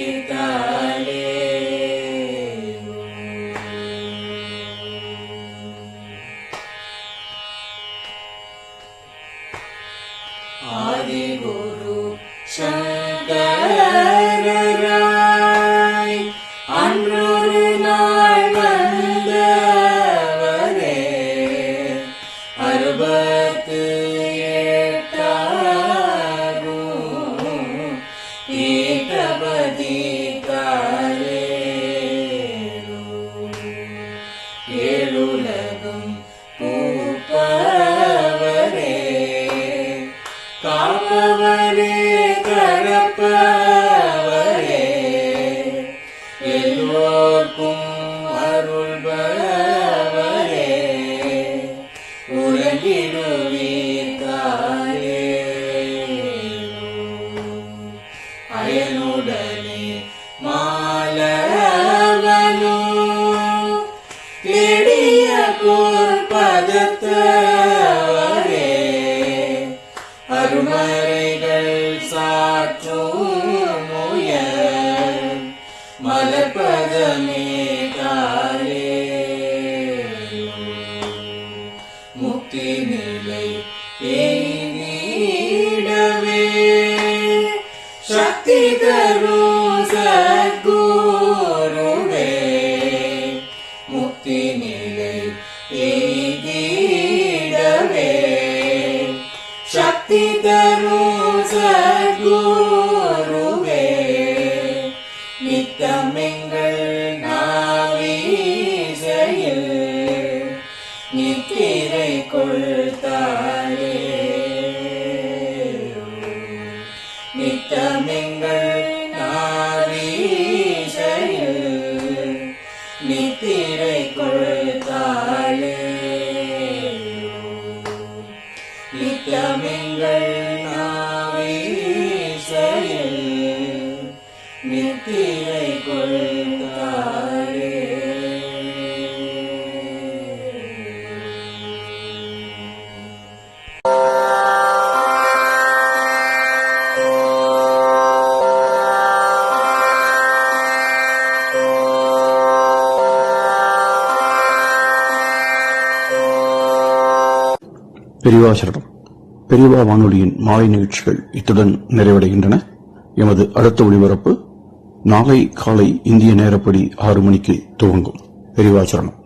உறங்கிடுவீர்களே ஆதிகுரு சங்கரராய் அன்றொரு நாள் வந்தவரே 68 பீட்டபதி ஏழுலகும் பூப்பவரே காப்பவரே கடப்பவரே எல்லோர்க்கும் அருள்பவரே உறங்கிடுவீர்களே அயனுடனே மாலவனோ தேடிய பொற்பதத்தவரே அருமறைகள் சாற்றும் முயல் மலர்பதமே காலே எய்திடவே சக்தி தரும் சத்குருவே முக்தி நிலை எய்திடவே சக்தி தரும் சத்குருவே நித்தமெங்கள் நாவீசையில் நித்திரை கொள்தாயே நித்தமெங்கள் நாவீசையில் நித்திரை கொள்தாயே நித்தமெங்கள் நாவீசையில் நித்திரை கொள்தாயே பெரியவா சரணம். பெரியவா வானொலியின் மாலை நிகழ்ச்சிகள் இத்துடன் நிறைவடைகின்றன. எமது அடுத்த ஒளிபரப்பு நாளை காலை இந்திய நேரப்படி 6 மணிக்கு துவங்கும். பெரியவா சரணம்.